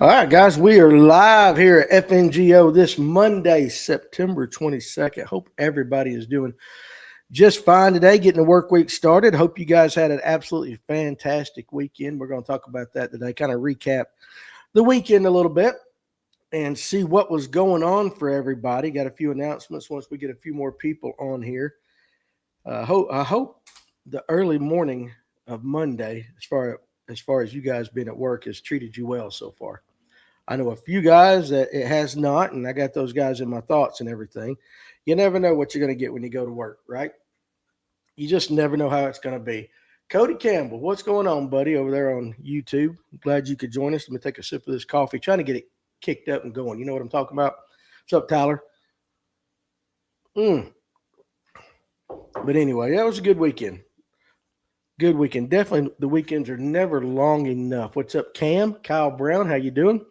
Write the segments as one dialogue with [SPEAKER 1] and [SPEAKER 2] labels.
[SPEAKER 1] All right, guys, we are live here at FNGO this Monday, September 22nd. Hope everybody is doing just fine today, getting the work week started. Hope you guys had an absolutely fantastic weekend. We're going to talk about that today, kind of recap the weekend a little bit and see what was going on for everybody. Got a few announcements once we get a few more people on here. I hope the early morning of Monday, as far as you guys being at work, has treated you well so far. I know a few guys that it has not, and I got those guys in my thoughts and everything. You never know what you're going to get when you go to work, right? You just never know how it's going to be. Cody Campbell, what's going on, buddy, over there on YouTube? I'm glad you could join us. Let me take a sip of this coffee, trying to get it kicked up and going. You know what I'm talking about? What's up, Tyler? But anyway, that was a good weekend. Good weekend. Definitely the weekends are never long enough. What's up, Cam? Kyle Brown, how you doing?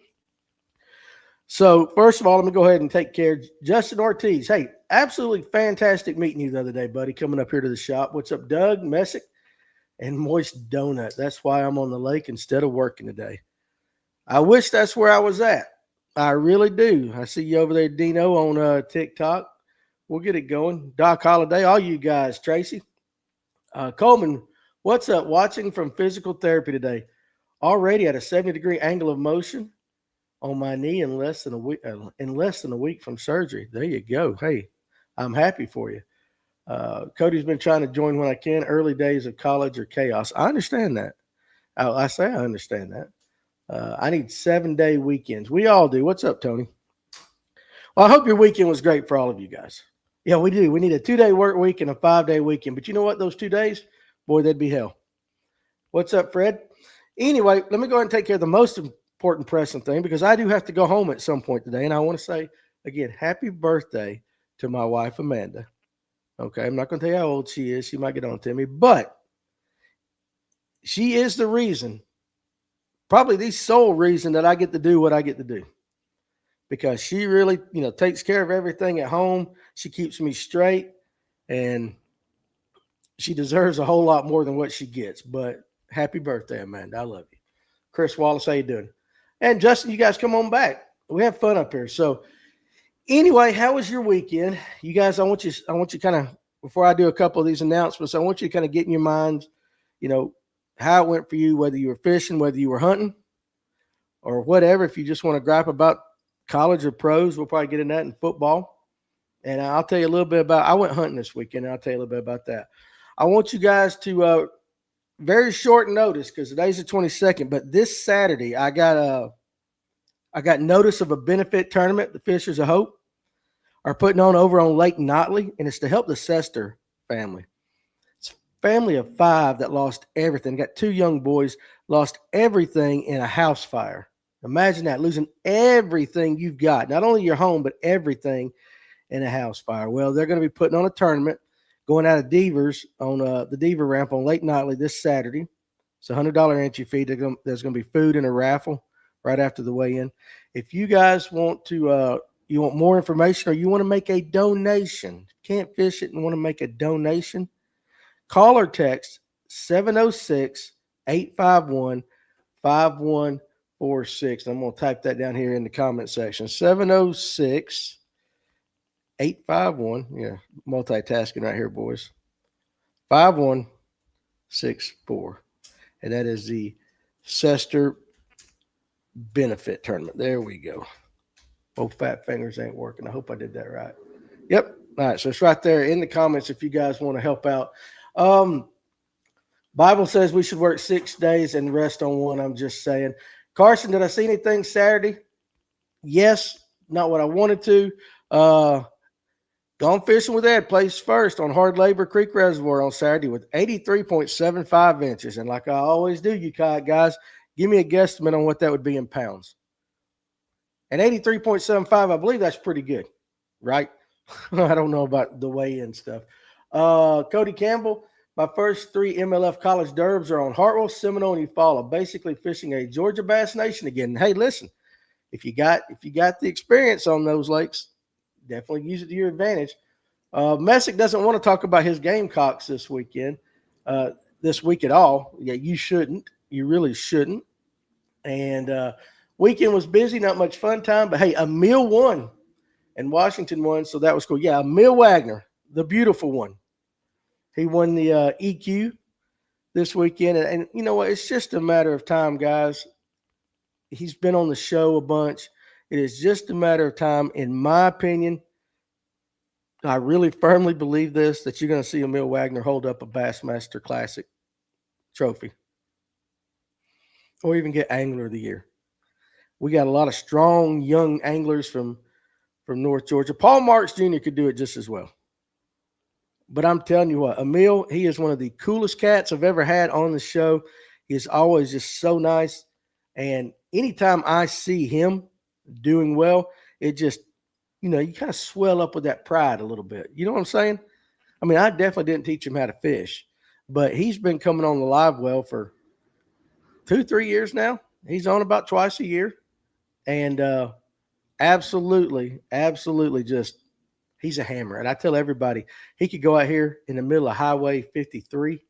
[SPEAKER 1] So, first of all, let me go ahead and take care of Justin Ortiz. Hey, absolutely fantastic meeting you the other day, buddy, coming up here to the shop. What's up, Doug, Messick, and Moist Donut? That's why I'm on the lake instead of working today. I wish that's where I was at. I really do. I see you over there, Dino, on TikTok. We'll get it going. Doc Holiday, all you guys, Tracy. Coleman, what's up? Watching from physical therapy today. Already at a 70-degree angle of motion on my knee in less than a week from surgery. There you go. Hey, I'm happy for you. Cody's been trying to join when I can. Early days of college or chaos. I understand that. I understand that. I need 7-day weekends. We all do. What's up, Tony? Well, I hope your weekend was great for all of you guys. Yeah, we do. We need a 2-day work week and a 5-day weekend. But you know what? Those 2 days, boy, that'd be hell. What's up, Fred? Anyway, let me go ahead and take care of the most important pressing thing because I do have to go home at some point today. And I want to say, again, happy birthday to my wife, Amanda. Okay, I'm not going to tell you how old she is. She might get on to me. But she is the reason, probably the sole reason that I get to do what I get to do. Because she really, takes care of everything at home. She keeps me straight. And she deserves a whole lot more than what she gets. But happy birthday, Amanda. I love you. Chris Wallace, how you doing? And Justin, you guys come on back. We have fun up here. So anyway, how was your weekend? You guys, I want you kind of, before I do a couple of these announcements, I want you to kind of get in your minds, how it went for you, whether you were fishing, whether you were hunting, or whatever. If you just want to gripe about college or pros, we'll probably get in that in football. And I'll tell you a little bit about, I went hunting this weekend, and I'll tell you a little bit about that. I want you guys to, very short notice because today's the 22nd, but this Saturday I got notice of a benefit tournament the Fishers of Hope are putting on over on Lake Notley, and it's to help the Sester family. It's a family of 5 that lost everything. Got 2 young boys, lost everything in a house fire. Imagine that, losing everything you've got, not only your home, but everything in a house fire. Well, they're going to be putting on a tournament going out of Devers on the Deaver ramp on Lake Notley this Saturday. It's a $100 entry fee. There's going to be food and a raffle right after the weigh-in. If you guys want to, you want more information or you want to make a donation, can't fish it and want to make a donation, call or text 706-851-5146. I'm going to type that down here in the comment section. 706 851, multitasking right here, boys. 5164. And that is the Sester benefit tournament. There we go. Both fat fingers ain't working. I hope I did that right. Yep. All right. So it's right there in the comments if you guys want to help out. Bible says we should work 6 days and rest on one. I'm just saying. Carson, did I see anything Saturday? Yes. Not what I wanted to. Gone fishing with Ed placed first on Hard Labor Creek Reservoir on Saturday with 83.75 inches. And like I always do, you kayak guys, give me a guesstimate on what that would be in pounds. And 83.75, I believe that's pretty good, right? I don't know about the weigh-in stuff. Cody Campbell, my first 3 MLF college derbs are on Hartwell, Seminole, and Eufaula, basically fishing a Georgia Bass Nation again. Hey, listen, if you got the experience on those lakes, definitely use it to your advantage. Messick doesn't want to talk about his Gamecocks this week at all. Yeah, you shouldn't. You really shouldn't. And Weekend was busy, not much fun time, but hey, Emil won and Washington won, so that was cool. Yeah, Emil Wagner, the beautiful one. He won the EQ this weekend. And you know what? It's just a matter of time, guys. He's been on the show a bunch. It is just a matter of time, in my opinion. I really firmly believe this, that you're going to see Emil Wagner hold up a Bassmaster Classic trophy or even get Angler of the Year. We got a lot of strong young anglers from North Georgia. Paul Marks Jr. could do it just as well. But I'm telling you what, Emil, he is one of the coolest cats I've ever had on the show. He's always just so nice. And anytime I see him doing well, it just, you kind of swell up with that pride a little bit. You know what I'm saying? I mean, I definitely didn't teach him how to fish, but he's been coming on the live well for 2-3 years now. He's on about twice a year. And absolutely just, he's a hammer. And I tell everybody, he could go out here in the middle of Highway 53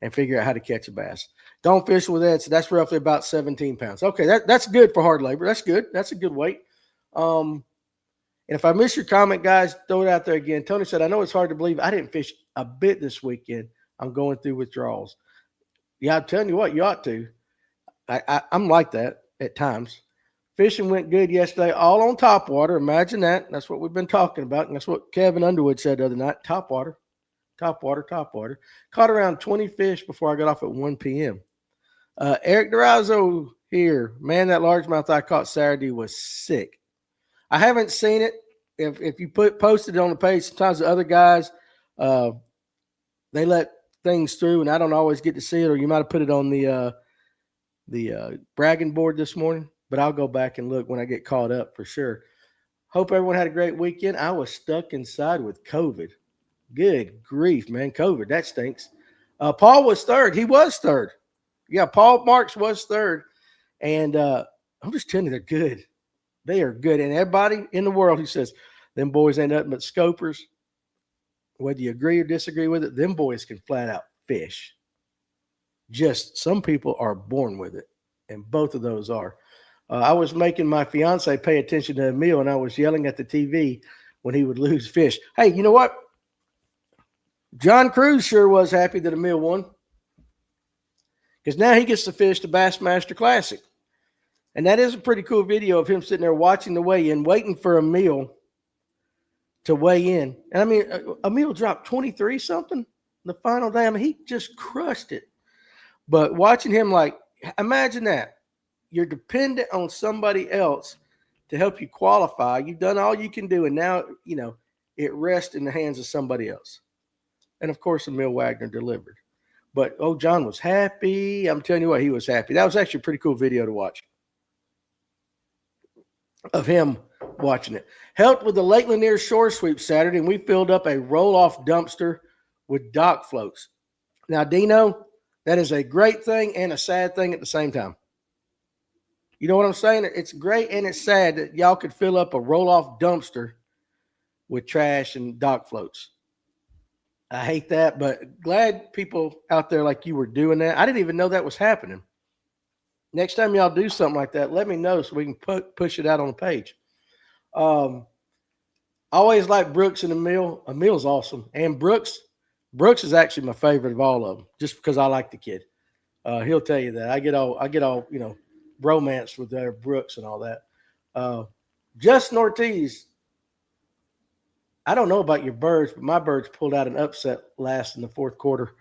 [SPEAKER 1] and figure out how to catch a bass. Don't fish with that. So that's roughly about 17 pounds. Okay, that's good for hard labor. That's good. That's a good weight. And if I miss your comment, guys, throw it out there again. Tony said, I know it's hard to believe I didn't fish a bit this weekend. I'm going through withdrawals. Yeah, I'm telling you what, you ought to. I'm like that at times. Fishing went good yesterday, all on top water. Imagine that. That's what we've been talking about. And that's what Kevin Underwood said the other night. Top water. Caught around 20 fish before I got off at 1 p.m. Eric Durazo here. Man, that largemouth I caught Saturday was sick. I haven't seen it. If you posted it on the page, sometimes the other guys, they let things through, and I don't always get to see it, or you might have put it on the bragging board this morning. But I'll go back and look when I get caught up for sure. Hope everyone had a great weekend. I was stuck inside with COVID. Good grief, man. COVID, that stinks. Paul was third. He was third. Yeah, Paul Marks was third. And I'm just telling you, they're good. They are good. And everybody in the world who says, them boys ain't nothing but scopers, whether you agree or disagree with it, them boys can flat out fish. Just some people are born with it. And both of those are. I was making my fiance pay attention to Emil, and I was yelling at the TV when he would lose fish. Hey, you know what? John Cruz sure was happy that Emil won, because now he gets to fish the Bassmaster Classic. And that is a pretty cool video of him sitting there watching the weigh-in, waiting for Emil to weigh in. And I mean, Emil dropped 23-something the final day. I mean, he just crushed it. But watching him, like, imagine that. You're dependent on somebody else to help you qualify. You've done all you can do, and now, it rests in the hands of somebody else. And, of course, Emil Wagner delivered. But, John was happy. I'm telling you what, he was happy. That was actually a pretty cool video to watch of him watching it. Helped with the Lake Lanier shore sweep Saturday, and we filled up a roll-off dumpster with dock floats. Now, Dino, that is a great thing and a sad thing at the same time. You know what I'm saying? It's great and it's sad that y'all could fill up a roll-off dumpster with trash and dock floats. I hate that, but glad people out there like you were doing that. I didn't even know that was happening. Next time y'all do something like that, let me know so we can push it out on the page. I always like Brooks and Emil. Emil's awesome. And Brooks is actually my favorite of all of them, just because I like the kid. He'll tell you that. I get all, bromance with Brooks and all that. Justin Ortiz, I don't know about your birds, but my birds pulled out an upset last in the fourth quarter.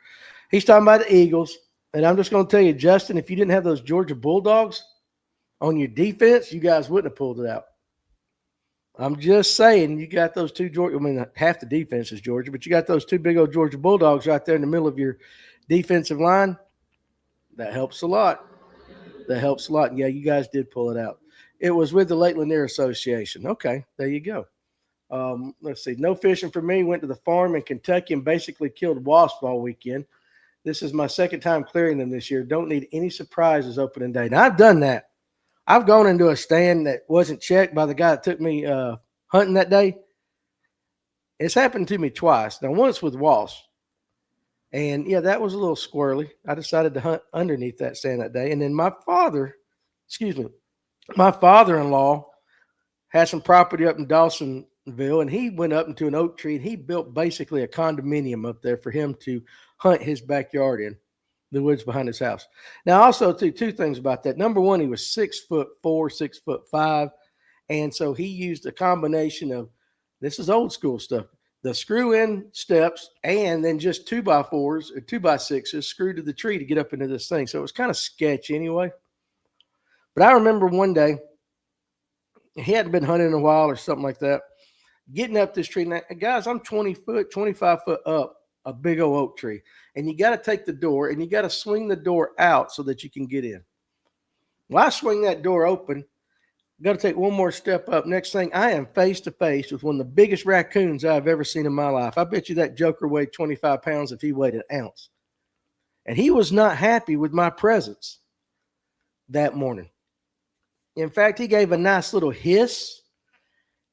[SPEAKER 1] He's talking about the Eagles. And I'm just going to tell you, Justin, if you didn't have those Georgia Bulldogs on your defense, you guys wouldn't have pulled it out. I'm just saying, you got those two Georgia. I mean, half the defense is Georgia, but you got those two big old Georgia Bulldogs right there in the middle of your defensive line. That helps a lot. And yeah, you guys did pull it out. It was with the Lake Lanier Association. Okay, there you go. Let's see. No fishing for me. Went to the farm in Kentucky and basically killed wasps all weekend. This is my second time clearing them this year. Don't need any surprises opening day. Now, I've done that. I've gone into a stand that wasn't checked by the guy that took me hunting that day. It's happened to me twice. Now, once with wasps. And, yeah, that was a little squirrely. I decided to hunt underneath that stand that day. And then my father, My father-in-law had some property up in Dawsonville, and he went up into an oak tree, and he built basically a condominium up there for him to hunt his backyard in the woods behind his house. Now, also, two things about that. Number one, he was 6'4", 6'5", and so he used a combination of, this is old school stuff, the screw-in steps and then just 2x4s or 2x6s screwed to the tree to get up into this thing. So it was kind of sketchy anyway. But I remember one day, he hadn't been hunting in a while or something like that, getting up this tree. Now, guys, I'm 20 foot, 25 foot up a big old oak tree. And you got to take the door and you got to swing the door out so that you can get in. Well, I swing that door open, got to take one more step up. Next thing, I am face to face with one of the biggest raccoons I've ever seen in my life. I bet you that joker weighed 25 pounds if he weighed an ounce. And he was not happy with my presence that morning. In fact, he gave a nice little hiss,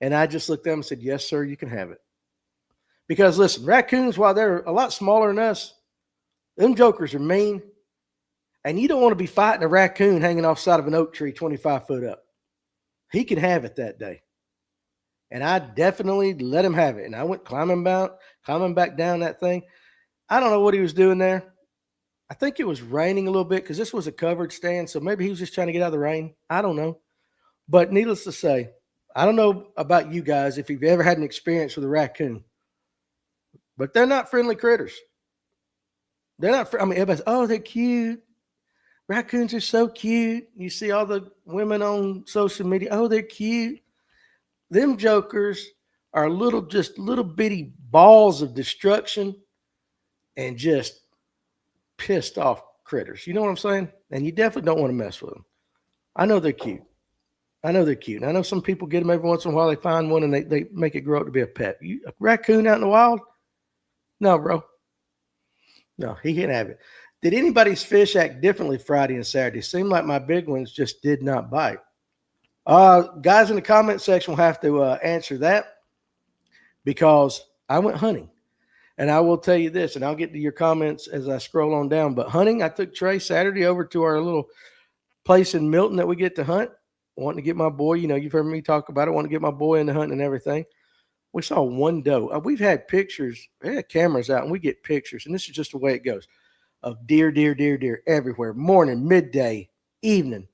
[SPEAKER 1] and I just looked at him and said, yes, sir, you can have it. Because listen, raccoons, while they're a lot smaller than us, them jokers are mean, and you don't want to be fighting a raccoon hanging off the side of an oak tree 25 foot up. He could have it that day. And I definitely let him have it. And I went climbing back down that thing. I don't know what he was doing there. I think it was raining a little bit because this was a covered stand. So maybe he was just trying to get out of the rain. I don't know. But needless to say, I don't know about you guys if you've ever had an experience with a raccoon. But they're not friendly critters. They're not, everybody's, oh, they're cute. Raccoons are so cute. You see all the women on social media. Oh, they're cute. Them jokers are just little bitty balls of destruction and just pissed off critters. You know what I'm saying? And you definitely don't want to mess with them. I know they're cute. I know some people get them every once in a while. They find one and they make it grow up to be a pet. A raccoon out in the wild? No, bro. No, he can't have it. Did anybody's fish act differently Friday and Saturday? Seemed like my big ones just did not bite. Guys in the comment section will have to answer that because I went hunting. And I will tell you this, and I'll get to your comments as I scroll on down. But hunting, I took Trey Saturday over to our little place in Milton that we get to hunt. Wanting to get my boy, you've heard me talk about it, want to get my boy into hunting and everything. We saw one doe. We've had pictures. We had cameras out, and we get pictures. And this is just the way it goes. Of deer everywhere, morning, midday, evening.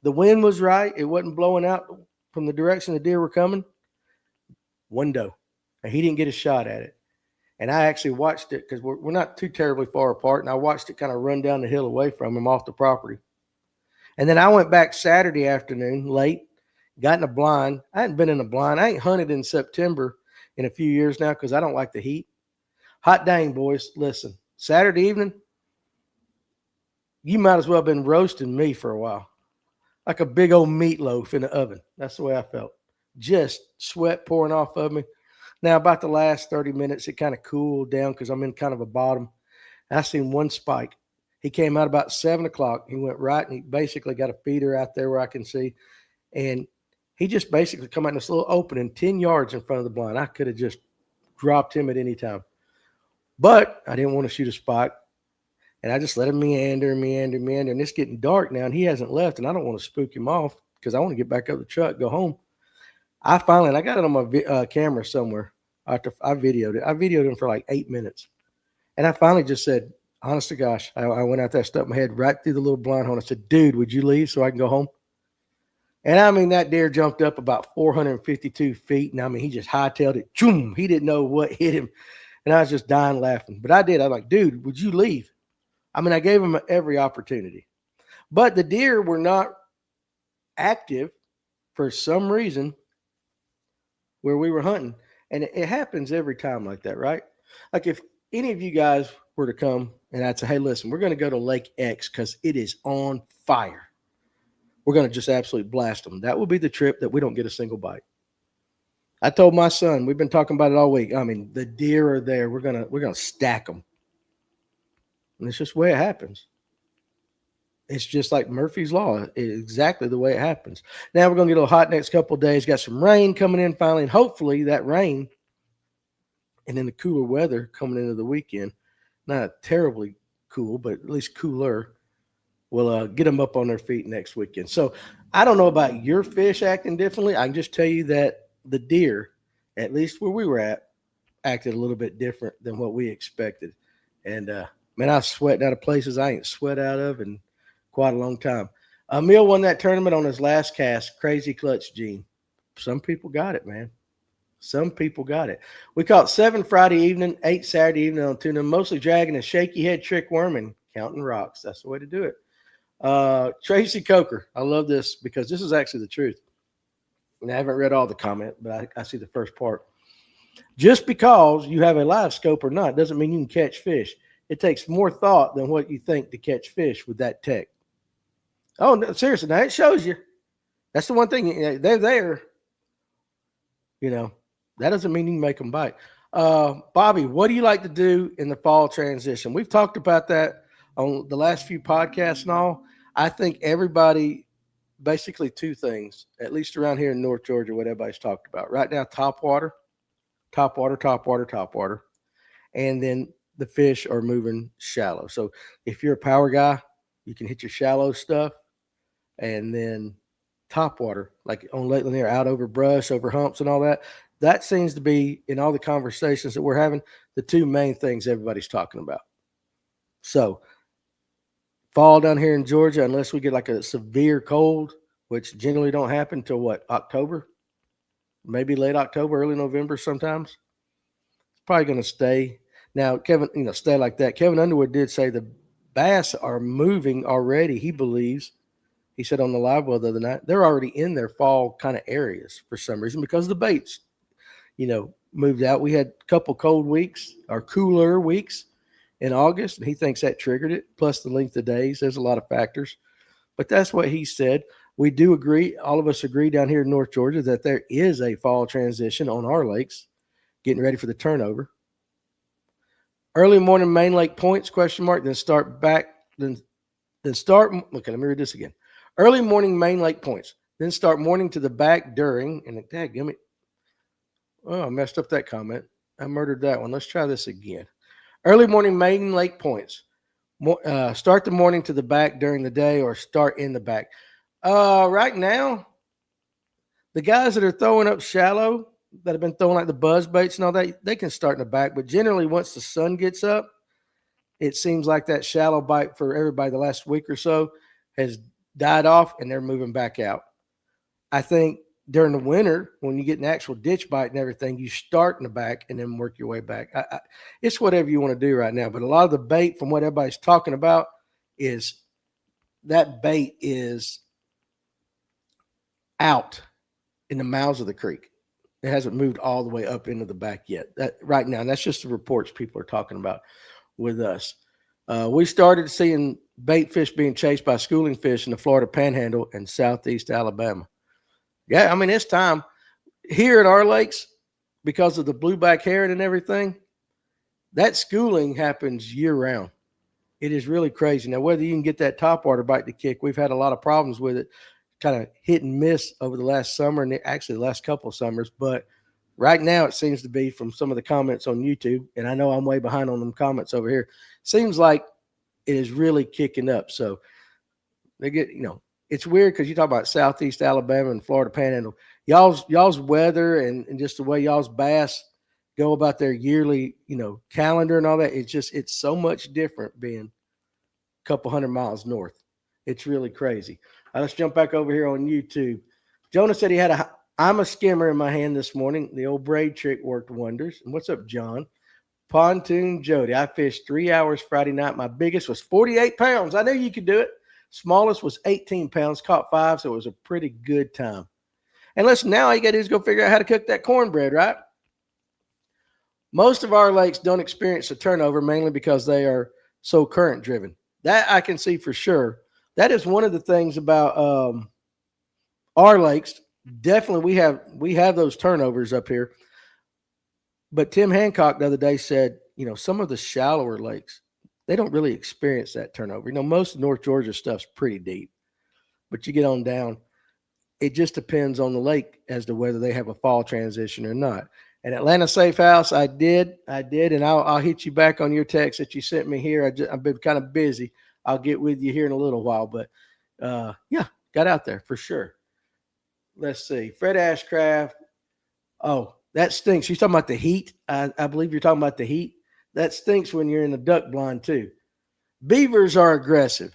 [SPEAKER 1] The wind was right. It wasn't blowing out from the direction the deer were coming. One doe. And he didn't get a shot at it. And I actually watched it because we're not too terribly far apart. And I watched it kind of run down the hill away from him off the property. And then I went back Saturday afternoon, late, got in a blind. I hadn't been in a blind. I ain't hunted in September in a few years now because I don't like the heat. Hot dang, boys. Listen, Saturday evening, you might as well have been roasting me for a while. Like a big old meatloaf in the oven. That's the way I felt. Just sweat pouring off of me. Now, about the last 30 minutes, it kind of cooled down because I'm in kind of a bottom. I seen one spike. He came out about 7 o'clock. He went right, and he basically got a feeder out there where I can see. And he just basically come out in this little opening 10 yards in front of the blind. I could have just dropped him at any time. But I didn't want to shoot a spike. And I just let him meander. And it's getting dark now, and he hasn't left, and I don't want to spook him off because I want to get back up the truck, go home. I got it on my camera somewhere. I videoed it. I videoed him for like 8 minutes. And I finally just said, honest to gosh, I went out there, stuck my head right through the little blind hole. I said, dude, would you leave so I can go home? And that deer jumped up about 452 feet. And he just hightailed it. Choom! He didn't know what hit him. And I was just dying laughing. But I did. I was like, dude, would you leave? I gave him every opportunity. But the deer were not active for some reason where we were hunting. And it happens every time like that, right? Like if any of you guys were to come and I'd say, hey, listen, we're going to go to Lake X because it is on fire. We're going to just absolutely blast them. That will be the trip that we don't get a single bite. I told my son, we've been talking about it all week. The deer are there. We're going to stack them. And it's just the way it happens. It's just like Murphy's Law. It's exactly the way it happens. Now we're going to get a little hot next couple of days. Got some rain coming in finally. And hopefully that rain and then the cooler weather coming into the weekend, not terribly cool, but at least cooler, will get them up on their feet next weekend. So I don't know about your fish acting differently. I can just tell you that the deer, at least where we were at, acted a little bit different than what we expected. And man, I was sweating out of places I ain't sweat out of in quite a long time. Emil won that tournament on his last cast. Crazy clutch, Gene. Some people got it, man. Some people got it. We caught 7 Friday evening, 8 Saturday evening on tuna, mostly dragging a shaky head trick worm and counting rocks. That's the way to do it. Tracy Coker. I love this because this is actually the truth. And I haven't read all the comment, but I see the first part. Just because you have a live scope or not doesn't mean you can catch fish. It takes more thought than what you think to catch fish with that tech. Oh, no, seriously. Now, it shows you. That's the one thing. They're there. You know, that doesn't mean you can make them bite. Bobby, what do you like to do in the fall transition? We've talked about that on the last few podcasts and all. I think everybody, basically 2 things, at least around here in North Georgia, what everybody's talked about. Right now, top water. And then the fish are moving shallow. So if you're a power guy, you can hit your shallow stuff. And then top water, like on Lake Lanier, out over brush, over humps and all that. That seems to be, in all the conversations that we're having, the 2 main things everybody's talking about. So fall down here in Georgia, unless we get like a severe cold, which generally don't happen until what, October? Maybe late October, early November sometimes. It's probably going to stay. Now, Kevin, stay like that. Kevin Underwood did say the bass are moving already, he believes. He said on the live well the other night, they're already in their fall kind of areas for some reason because the baits, moved out. We had a couple cold weeks or cooler weeks in August, and he thinks that triggered it, plus the length of days. There's a lot of factors. But that's what he said. We do agree, all of us agree down here in North Georgia, that there is a fall transition on our lakes, getting ready for the turnover. Early morning main lake points, ? Then start back, then start. Okay, let me read this again. Early morning main lake points, then start morning to the back during, and dadgummit. Oh, I messed up that comment. I murdered that one. Let's try this again. Early morning main lake points. Start the morning to the back during the day or start in the back. Right now, the guys that are throwing up shallow, that have been throwing like the buzz baits and all that, they can start in the back. But generally, once the sun gets up, it seems like that shallow bite for everybody the last week or so has died off and they're moving back out. I think during the winter, when you get an actual ditch bite and everything, you start in the back and then work your way back. It's whatever you want to do right now. But a lot of the bait, from what everybody's talking about, is that bait is out in the mouths of the creek. It hasn't moved all the way up into the back yet. That right now, and that's just the reports people are talking about with us. We started seeing bait fish being chased by schooling fish in the Florida Panhandle and southeast Alabama. Yeah, I mean, it's time. Here at our lakes, because of the blueback heron and everything, that schooling happens year-round. It is really crazy. Now, whether you can get that topwater bite to kick, we've had a lot of problems with it, kind of hit and miss over the last summer and actually the last couple of summers. But right now, it seems to be, from some of the comments on YouTube, and I know I'm way behind on them comments over here, seems like it is really kicking up. So they get, it's weird because you talk about southeast Alabama and Florida Panhandle. Y'all's weather and just the way y'all's bass go about their yearly, calendar and all that. It's so much different being a couple hundred miles north. It's really crazy. Let's jump back over here on YouTube. Jonah said he had I'm a skimmer in my hand this morning. The old braid trick worked wonders. And what's up, John? Pontoon Jody. I fished 3 hours Friday night. My biggest was 48 pounds. I knew you could do it. Smallest was 18 pounds, caught 5, so it was a pretty good time. And listen, now all you got to do is go figure out how to cook that cornbread, right? Most of our lakes don't experience a turnover, mainly because they are so current driven. That I can see for sure. That is one of the things about our lakes. Definitely we have those turnovers up here. But Tim Hancock the other day said, some of the shallower lakes, they don't really experience that turnover. Most of North Georgia stuff's pretty deep. But you get on down, it just depends on the lake as to whether they have a fall transition or not. And Atlanta Safe House, I did, and I'll hit you back on your text that you sent me here. I've been kind of busy. I'll get with you here in a little while. But, yeah, got out there for sure. Let's see. Fred Ashcraft. Oh, that stinks. You're talking about the heat. I believe you're talking about the heat. That stinks when you're in the duck blind too. Beavers are aggressive.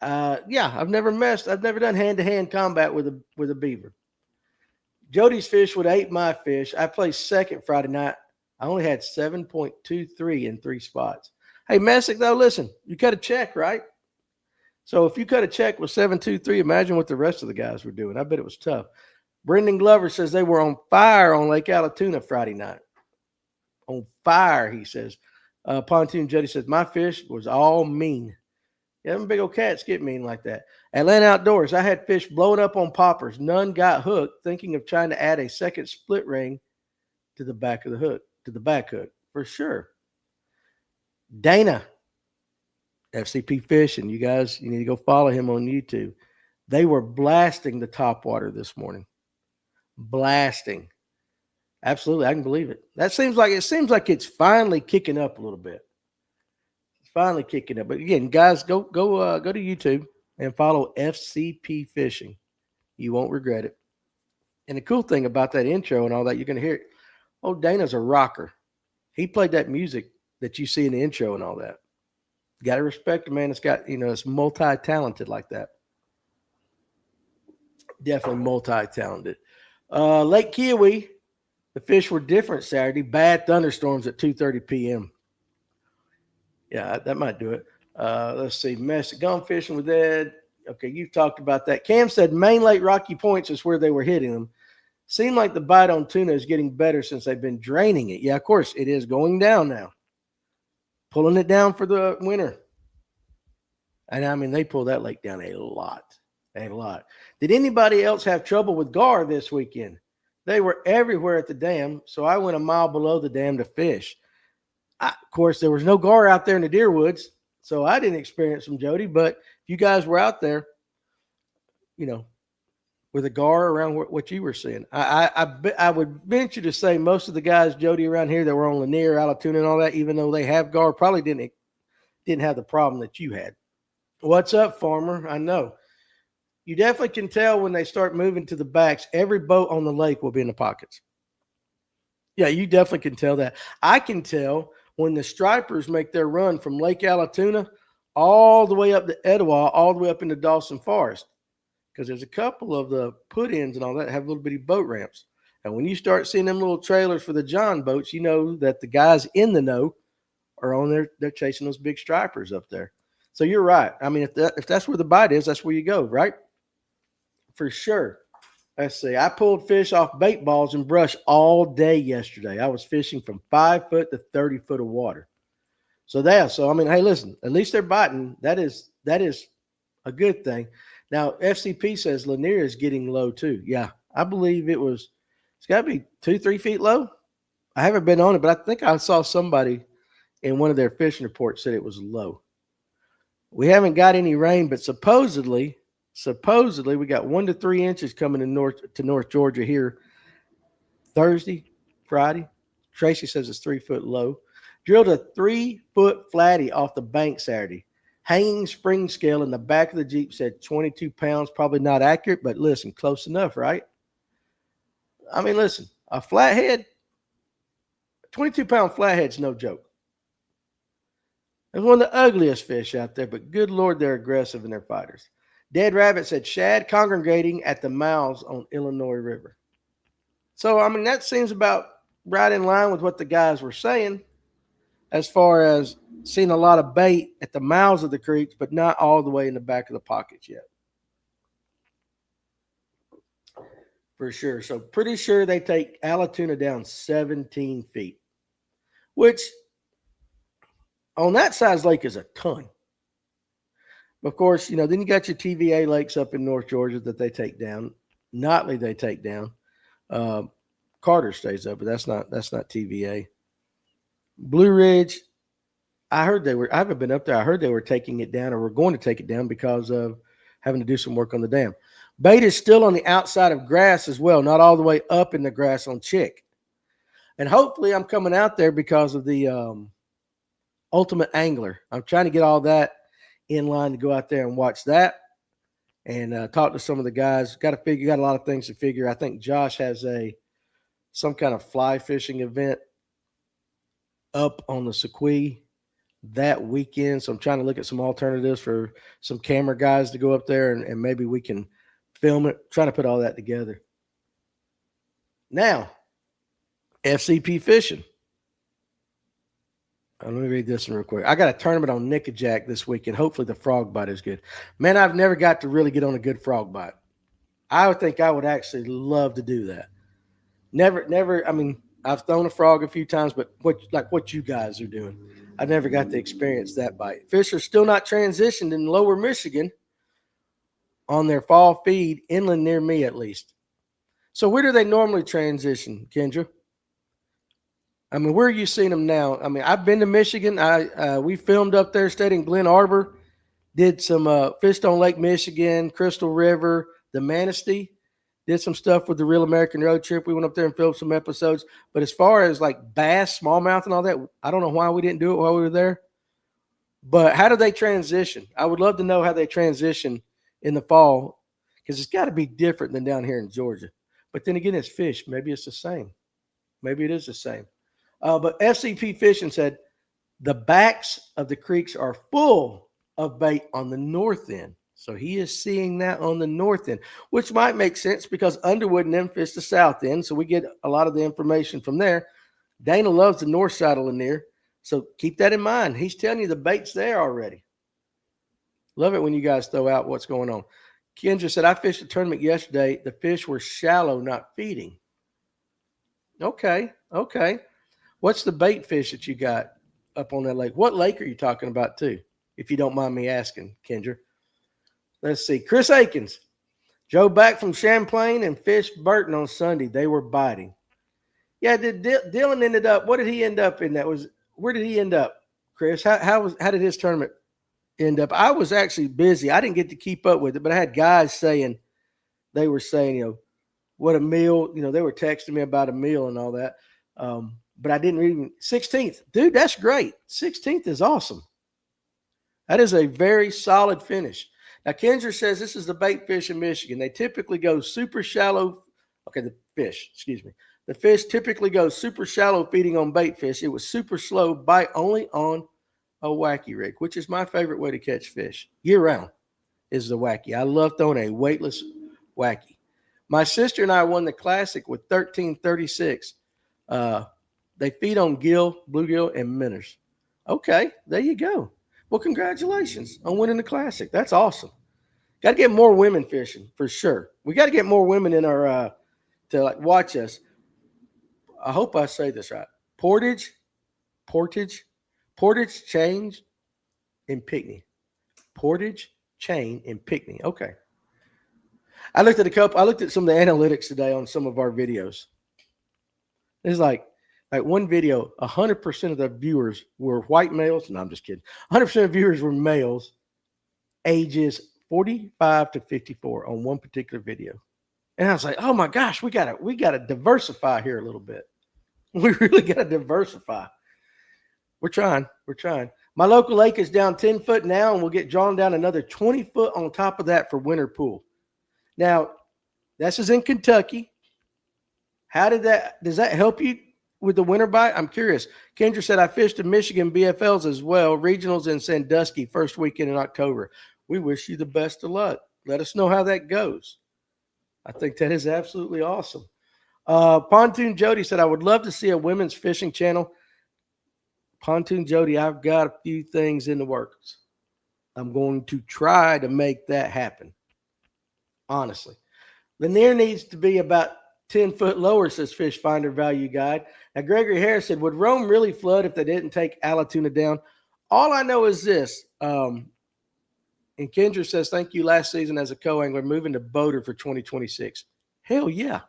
[SPEAKER 1] Yeah, I've never done hand-to-hand combat with a beaver. Jody's fish would have ate my fish. I placed second Friday night. I only had 7.23 in 3 spots. Hey, Messick, though, listen, you cut a check, right? So if you cut a check with 7.23, imagine what the rest of the guys were doing. I bet it was tough. Brendan Glover says they were on fire on Lake Allatoona Friday night. On fire, he says. Pontoon Jody says, my fish was all mean. Yeah, them big old cats get mean like that. Atlanta Outdoors, I had fish blowing up on poppers. None got hooked, thinking of trying to add a second split ring to the back of the hook, to the back hook, for sure. Dana, FCP Fishing, you guys, you need to go follow him on YouTube. They were blasting the topwater this morning. Blasting. Absolutely, I can believe it. It seems like it's finally kicking up a little bit. Finally kicking up. But again, guys, go to YouTube and follow FCP Fishing. You won't regret it. And the cool thing about that intro and all that, you're going to hear it. Oh, Dana's a rocker. He played that music that you see in the intro and all that. You got to respect a man that's got, it's multi-talented like that. Definitely multi-talented. Lake Kiowee, the fish were different Saturday. Bad thunderstorms at 2:30 p.m. Yeah, that might do it. Let's see. Gone fishing with Ed. Okay, you've talked about that. Cam said Main Lake Rocky Points is where they were hitting them. Seemed like the bite on tuna is getting better since they've been draining it. Yeah, of course, it is going down now. Pulling it down for the winter. And, I mean, they pulled that lake down a lot. A lot. Did anybody else have trouble with gar this weekend? They were everywhere at the dam, so I went a mile below the dam to fish. Of course, there was no gar out there in the deer woods, so I didn't experience them, Jody. But if you guys were out there, with a gar around what you were seeing, I would venture to say most of the guys, Jody, around here that were on Lanier, Allatoona, and all that, even though they have gar, probably didn't have the problem that you had. What's up, farmer? I know. You definitely can tell when they start moving to the backs. Every boat on the lake will be in the pockets. Yeah, you definitely can tell that. I can tell when the stripers make their run from Lake Allatoona all the way up to Etowah, all the way up into Dawson Forest, because there's a couple of the put-ins and all that have little bitty boat ramps. And when you start seeing them little trailers for the John boats, you know that the guys in the know are on there. They're chasing those big stripers up there. So you're right. I mean, if that's where the bite is, that's where you go, right? For sure. Let's see. I pulled fish off bait balls and brush all day yesterday. I was fishing from 5 foot to 30 foot of water. So I mean, hey, listen, at least they're biting. That is a good thing. Now, FCP says Lanier is getting low too. Yeah, I believe it's got to be 2-3 feet low. I haven't been on it, but I think I saw somebody in one of their fishing reports said it was low. We haven't got any rain, but supposedly we got 1 to 3 inches coming to North Georgia here Thursday, Friday. Tracy says it's 3 foot low. Drilled a 3 foot flatty off the bank Saturday. Hanging spring scale in the back of the Jeep said 22 pounds. Probably not accurate, but listen, close enough, right? I mean, listen, a flathead, 22-pound flathead's no joke. It's one of the ugliest fish out there, but good Lord, they're aggressive and they're fighters. Dead Rabbit said shad congregating at the mouths on Illinois River. So, I mean, that seems about right in line with what the guys were saying as far as seeing a lot of bait at the mouths of the creeks, but not all the way in the back of the pockets yet. For sure. So pretty sure they take Allatoona down 17 feet, which on that size lake is a ton. Of course, then you got your TVA lakes up in North Georgia that they take down. Notley they take down. Carter stays up, but that's not TVA. Blue Ridge, I haven't been up there. I heard they were taking it down or were going to take it down because of having to do some work on the dam. Bait is still on the outside of grass as well, not all the way up in the grass on Chick. And hopefully I'm coming out there because of the Ultimate Angler. I'm trying to get all that in line to go out there and watch that. and talk to some of the guys. Got a lot of things to figure. I think Josh has some kind of fly fishing event up on the Sequoia that weekend. So I'm trying to look at some alternatives for some camera guys to go up there, and maybe we can film it, trying to put all that together. Now, FCP fishing. Let me read this one real quick. I got a tournament on Nickajack this weekend. Hopefully the frog bite is good. Man, I've never got to really get on a good frog bite. I would think I would actually love to do that. Never. I mean, I've thrown a frog a few times, but what you guys are doing, I never got to experience that bite. Fish are still not transitioned in lower Michigan on their fall feed, inland near me at least. So where do they normally transition, Kendra? I mean, where are you seeing them now? I mean, I've been to Michigan. We filmed up there, stayed in Glen Arbor, did some fished on Lake Michigan, Crystal River, the Manistee. Did some stuff with the Real American Road Trip. We went up there and filmed some episodes. But as far as like bass, smallmouth, and all that, I don't know why we didn't do it while we were there. But how do they transition? I would love to know how they transition in the fall, because it's got to be different than down here in Georgia. But then again, it's fish. Maybe it's the same. Maybe it is the same. But FCP Fishing said the backs of the creeks are full of bait on the north end. So he is seeing that on the north end, which might make sense because Underwood and them fish the south end. So we get a lot of the information from there. Dana loves the north side of Lanier. So keep that in mind. He's telling you the bait's there already. Love it when you guys throw out what's going on. Kendra said, I fished a tournament yesterday. The fish were shallow, not feeding. Okay. What's the bait fish that you got up on that lake? What lake are you talking about, too, if you don't mind me asking, Kendra? Let's see. Chris Akins. Joe back from Champlain and fished Burton on Sunday. They were biting. Yeah, Dylan ended up – what did he end up in? Where did he end up, Chris? How did his tournament end up? I was actually busy. I didn't get to keep up with it, but I had guys saying – they were saying, what a meal. They were texting me about a meal and all that. But I didn't even – 16th. Dude, that's great. 16th is awesome. That is a very solid finish. Now, Kendra says this is the bait fish in Michigan. They typically go super shallow. Okay, the fish typically goes super shallow feeding on bait fish. It was super slow, bite only on a wacky rig, which is my favorite way to catch fish. Year-round is the wacky. I love throwing a weightless wacky. My sister and I won the Classic with 1336. They feed on gill, bluegill, and minnows. Okay, there you go. Well, congratulations on winning the Classic. That's awesome. Got to get more women fishing for sure. We got to get more women in our to watch us. I hope I say this right. Portage, Chain, and Pinckney. Portage, Chain, and Pinckney. Okay. I looked at some of the analytics today on some of our videos. It's like one video, 100% of the viewers were white males. No, I'm just kidding. 100% of viewers were males, ages 45 to 54 on one particular video. And I was like, oh my gosh, we gotta diversify here a little bit. We really gotta diversify. We're trying. My local lake is down 10 foot now, and we'll get drawn down another 20 foot on top of that for winter pool. Now, this is in Kentucky. Does that help you with the winter bite? I'm curious. Kendra said, I fished the Michigan BFLs as well, regionals in Sandusky, first weekend in October. We wish you the best of luck. Let us know how that goes. I think that is absolutely awesome. Pontoon Jody said, I would love to see a women's fishing channel. Pontoon Jody, I've got a few things in the works. I'm going to try to make that happen. Honestly. Lanier needs to be about 10 foot lower, says Fish Finder Value Guide. Now, Gregory Harris said, would Rome really flood if they didn't take Allatoona down? All I know is this. And Kendra says, thank you last season as a co-angler, moving to Boater for 2026. Hell yeah.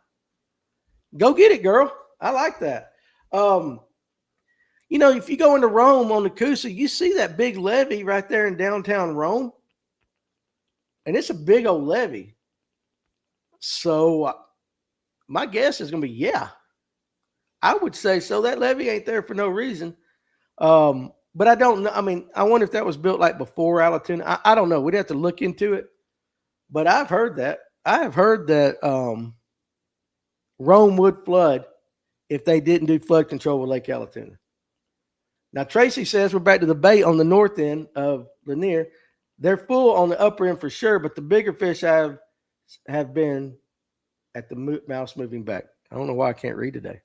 [SPEAKER 1] Go get it, girl. I like that. If you go into Rome on the Coosa, you see that big levee right there in downtown Rome. And it's a big old levee. So my guess is going to be, yeah. I would say so. That levee ain't there for no reason. But I don't know. I mean, I wonder if that was built like before Allatoona. I don't know. We'd have to look into it. But I've heard that. I have heard that Rome would flood if they didn't do flood control with Lake Allatoona. Now, Tracy says we're back to the bay on the north end of Lanier. They're full on the upper end for sure, but the bigger fish have been at the mouths moving back. I don't know why I can't read today.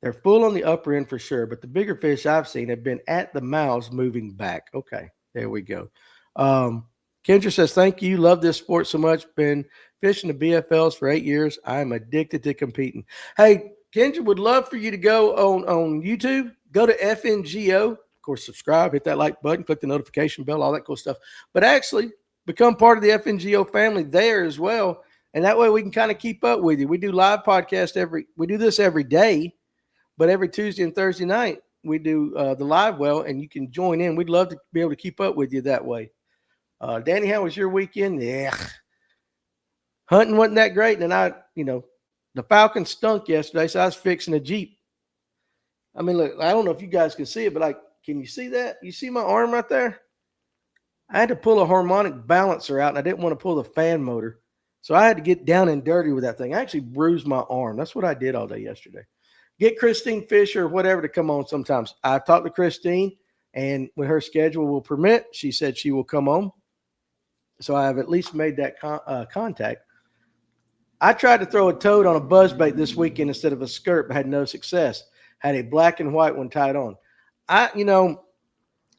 [SPEAKER 1] They're full on the upper end for sure, but the bigger fish I've seen have been at the mouths moving back. Okay, there we go. Kendra says, thank you. Love this sport so much. Been fishing the BFLs for 8 years. I'm addicted to competing. Hey, Kendra, would love for you to go on YouTube. Go to FNGO. Of course, subscribe, hit that like button, click the notification bell, all that cool stuff. But actually, become part of the FNGO family there as well. And that way we can kind of keep up with you. We do live podcast we do this every day, but every Tuesday and Thursday night we do the live well, and you can join in. We'd love to be able to keep up with you that way. Danny, how was your weekend? Yeah. Hunting wasn't that great. And the Falcons stunk yesterday, so I was fixing a Jeep. I mean, look, I don't know if you guys can see it, but can you see that? You see my arm right there? I had to pull a harmonic balancer out, and I didn't want to pull the fan motor. So I had to get down and dirty with that thing. I actually bruised my arm. That's what I did all day yesterday. Get Christine Fisher or whatever to come on sometimes. I've talked to Christine, and when her schedule will permit, she said she will come on. So I have at least made that contact. I tried to throw a toad on a buzzbait this weekend instead of a skirt, but had no success. Had a black and white one tied on.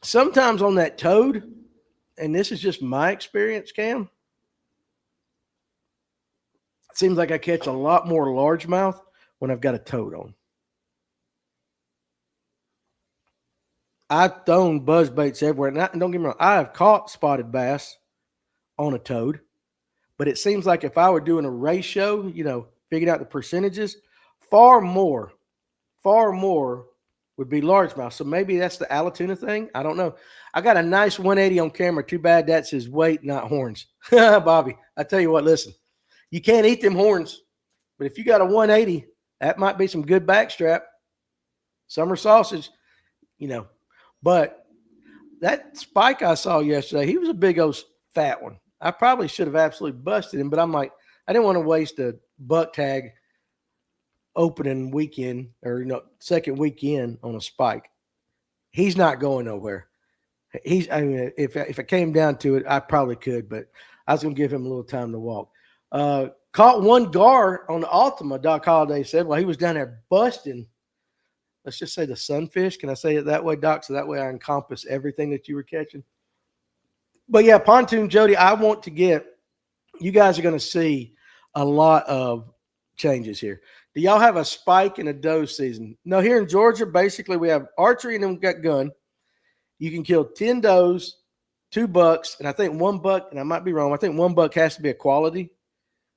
[SPEAKER 1] Sometimes on that toad, and this is just my experience, Cam, it seems like I catch a lot more largemouth when I've got a toad on. I've thrown buzzbaits everywhere. And don't get me wrong, I have caught spotted bass on a toad, but it seems like if I were doing a ratio, figuring out the percentages, far more would be largemouth. So maybe that's the Allatoona thing. I don't know. I got a nice 180 on camera. Too bad that's his weight, not horns. Bobby, I tell you what, listen, you can't eat them horns, but if you got a 180, that might be some good backstrap. Summer sausage, But that spike I saw yesterday, he was a big old fat one. I probably should have absolutely busted him, but I'm like, I didn't want to waste a buck tag opening weekend or second weekend on a spike. He's not going nowhere. If it came down to it, I probably could, but I was going to give him a little time to walk. Caught one gar on the Ultima, Doc Holliday said, while he was down there busting. Let's just say the sunfish. Can I say it that way, Doc? So that way I encompass everything that you were catching. But yeah, Pontoon Jody, you guys are going to see a lot of changes here. Do y'all have a spike in a doe season? No, here in Georgia, basically we have archery and then we've got gun. You can kill 10 does, 2 bucks, and I think 1 buck, and I might be wrong, I think 1 buck has to be a quality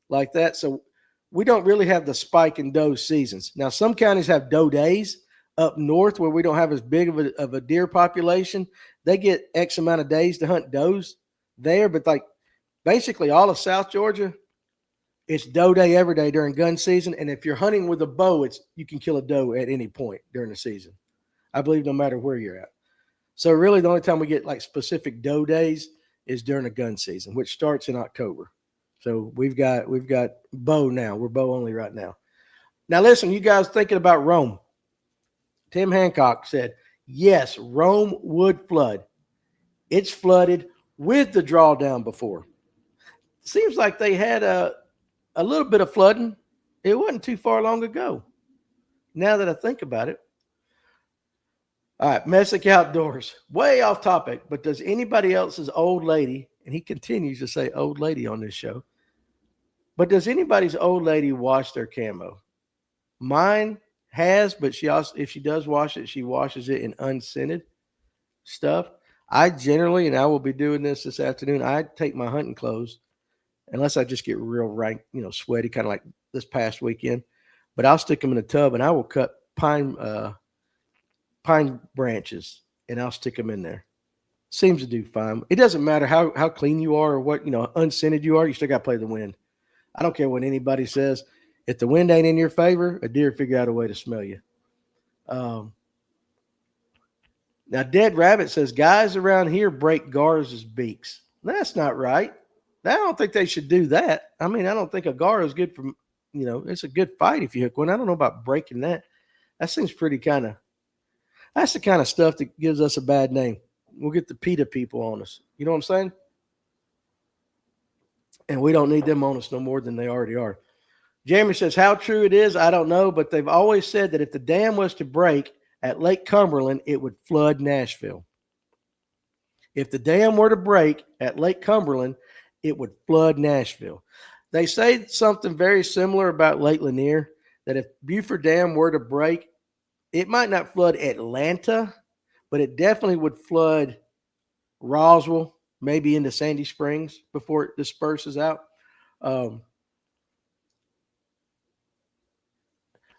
[SPEAKER 1] like that. So we don't really have the spike in doe seasons. Now, some counties have doe days. Up north where we don't have as big of a deer population, they get X amount of days to hunt does there. But basically all of South Georgia, it's doe day every day during gun season. And if you're hunting with a bow, you can kill a doe at any point during the season. I believe no matter where you're at. So really the only time we get specific doe days is during the gun season, which starts in October. So we've got bow now. We're bow only right now. Now listen, you guys thinking about Rome. Tim Hancock said, yes, Rome would flood. It's flooded with the drawdown before. Seems like they had a little bit of flooding. It wasn't too far long ago. Now that I think about it. All right, Messick Outdoors. Way off topic, but does anybody else's old lady, and he continues to say old lady on this show, but does anybody's old lady wash their camo? Mine has, but if she does wash it, she washes it in unscented stuff. I generally, and I will be doing this afternoon, I take my hunting clothes, unless I just get real rank, sweaty, kind of like this past weekend, but I'll stick them in a tub and I will cut pine branches and I'll stick them in there. Seems to do fine. It doesn't matter how clean you are or what, unscented you are, you still got to play the wind. I don't care what anybody says. If the wind ain't in your favor, a deer figure out a way to smell you. Now, Dead Rabbit says, guys around here break gars' beaks. That's not right. I don't think they should do that. I mean, I don't think a gar is good for, it's a good fight if you hook one. I don't know about breaking that. That seems pretty that's the kind of stuff that gives us a bad name. We'll get the PETA people on us. You know what I'm saying? And we don't need them on us no more than they already are. Jeremy says, how true it is, I don't know, but they've always said that if the dam was to break at Lake Cumberland, it would flood Nashville. If the dam were to break at Lake Cumberland, it would flood Nashville. They say something very similar about Lake Lanier, that if Buford Dam were to break, it might not flood Atlanta, but it definitely would flood Roswell, maybe into Sandy Springs before it disperses out.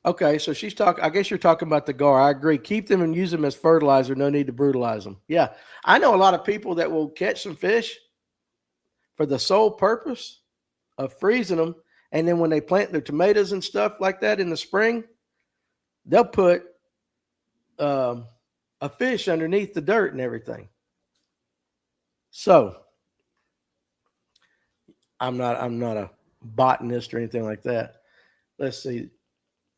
[SPEAKER 1] Okay, so she's talking. I guess you're talking about the gar. I agree. Keep them and use them as fertilizer. No need to brutalize them. Yeah, I know a lot of people that will catch some fish for the sole purpose of freezing them, and then when they plant their tomatoes and stuff like that in the spring, they'll put a fish underneath the dirt and everything. So I'm not a botanist or anything like that. Let's see.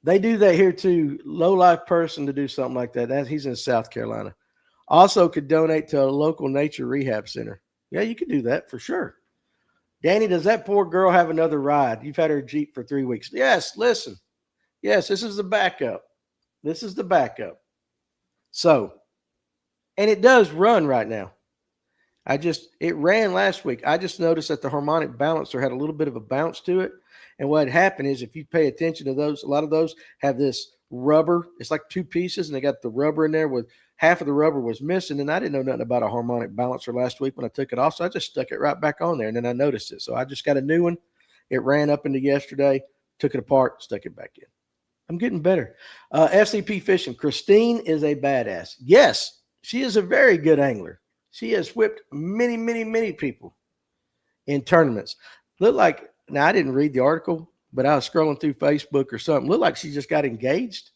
[SPEAKER 1] They do that here too. Low life person to do something like that. He's in South Carolina. Also could donate to a local nature rehab center. Yeah, you could do that for sure. Danny, does that poor girl have another ride? You've had her Jeep for 3 weeks. Yes, listen. Yes, this is the backup. This is the backup. So, and it does run right now. It ran last week. I just noticed that the harmonic balancer had a little bit of a bounce to it. And what happened is if you pay attention to those, a lot of those have this rubber. It's like two pieces, and they got the rubber in there with half of the rubber was missing. And I didn't know nothing about a harmonic balancer last week when I took it off. So I just stuck it right back on there, and then I noticed it. So I just got a new one. It ran up into yesterday, took it apart, stuck it back in. I'm getting better. FCP Fishing. Christine is a badass. Yes, she is a very good angler. She has whipped many, many, many people in tournaments. Looked like, now I didn't read the article, but I was scrolling through Facebook or something. Looked like she just got engaged.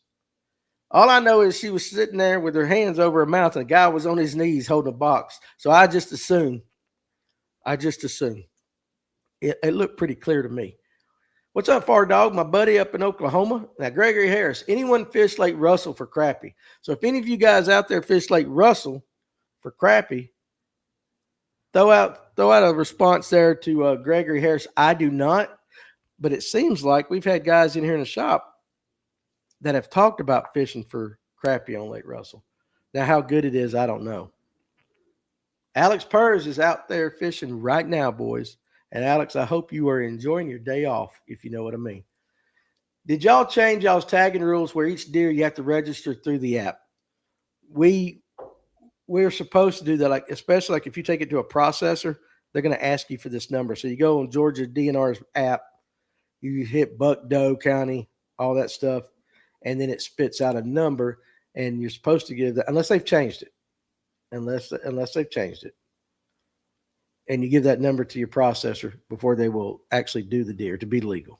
[SPEAKER 1] All I know is she was sitting there with her hands over her mouth, and a guy was on his knees holding a box. So I just assumed. It looked pretty clear to me. What's up, Far Dog? My buddy up in Oklahoma. Now, Gregory Harris, anyone fish Lake Russell for crappie? So if any of you guys out there fish Lake Russell for crappie, throw out a response there to Gregory Harris. I do not, but it seems like we've had guys in here in the shop that have talked about fishing for crappie on Lake Russell. Now, how good it is, I don't know. Alex Purrs is out there fishing right now, boys. And Alex, I hope you are enjoying your day off, if you know what I mean. Did y'all change y'all's tagging rules where each deer you have to register through the app? We're supposed to do that, like especially like if you take it to a processor, they're going to ask you for this number. So you go on Georgia DNR's app, you hit Buck, Doe, County, all that stuff, and then it spits out a number, and you're supposed to give that unless they've changed it. Unless they've changed it. And you give that number to your processor before they will actually do the deer to be legal.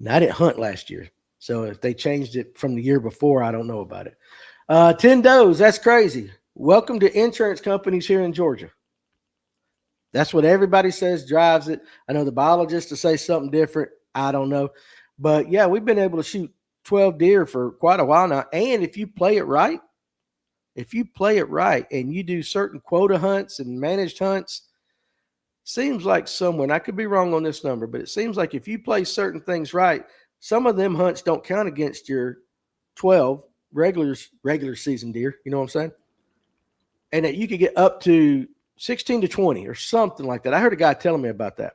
[SPEAKER 1] Now, I didn't hunt last year, so if they changed it from the year before, I don't know about it. 10 does, that's crazy. Welcome to insurance companies here in Georgia. That's what everybody says drives it. I know the biologists will say something different. I don't know. But, yeah, we've been able to shoot 12 deer for quite a while now. And if you play it right and you do certain quota hunts and managed hunts, seems like somewhere, and I could be wrong on this number, but it seems like if you play certain things right, some of them hunts don't count against your 12 regular season deer. You know what I'm saying? And that you could get up to 16 to 20 or something like that. I heard a guy telling me about that.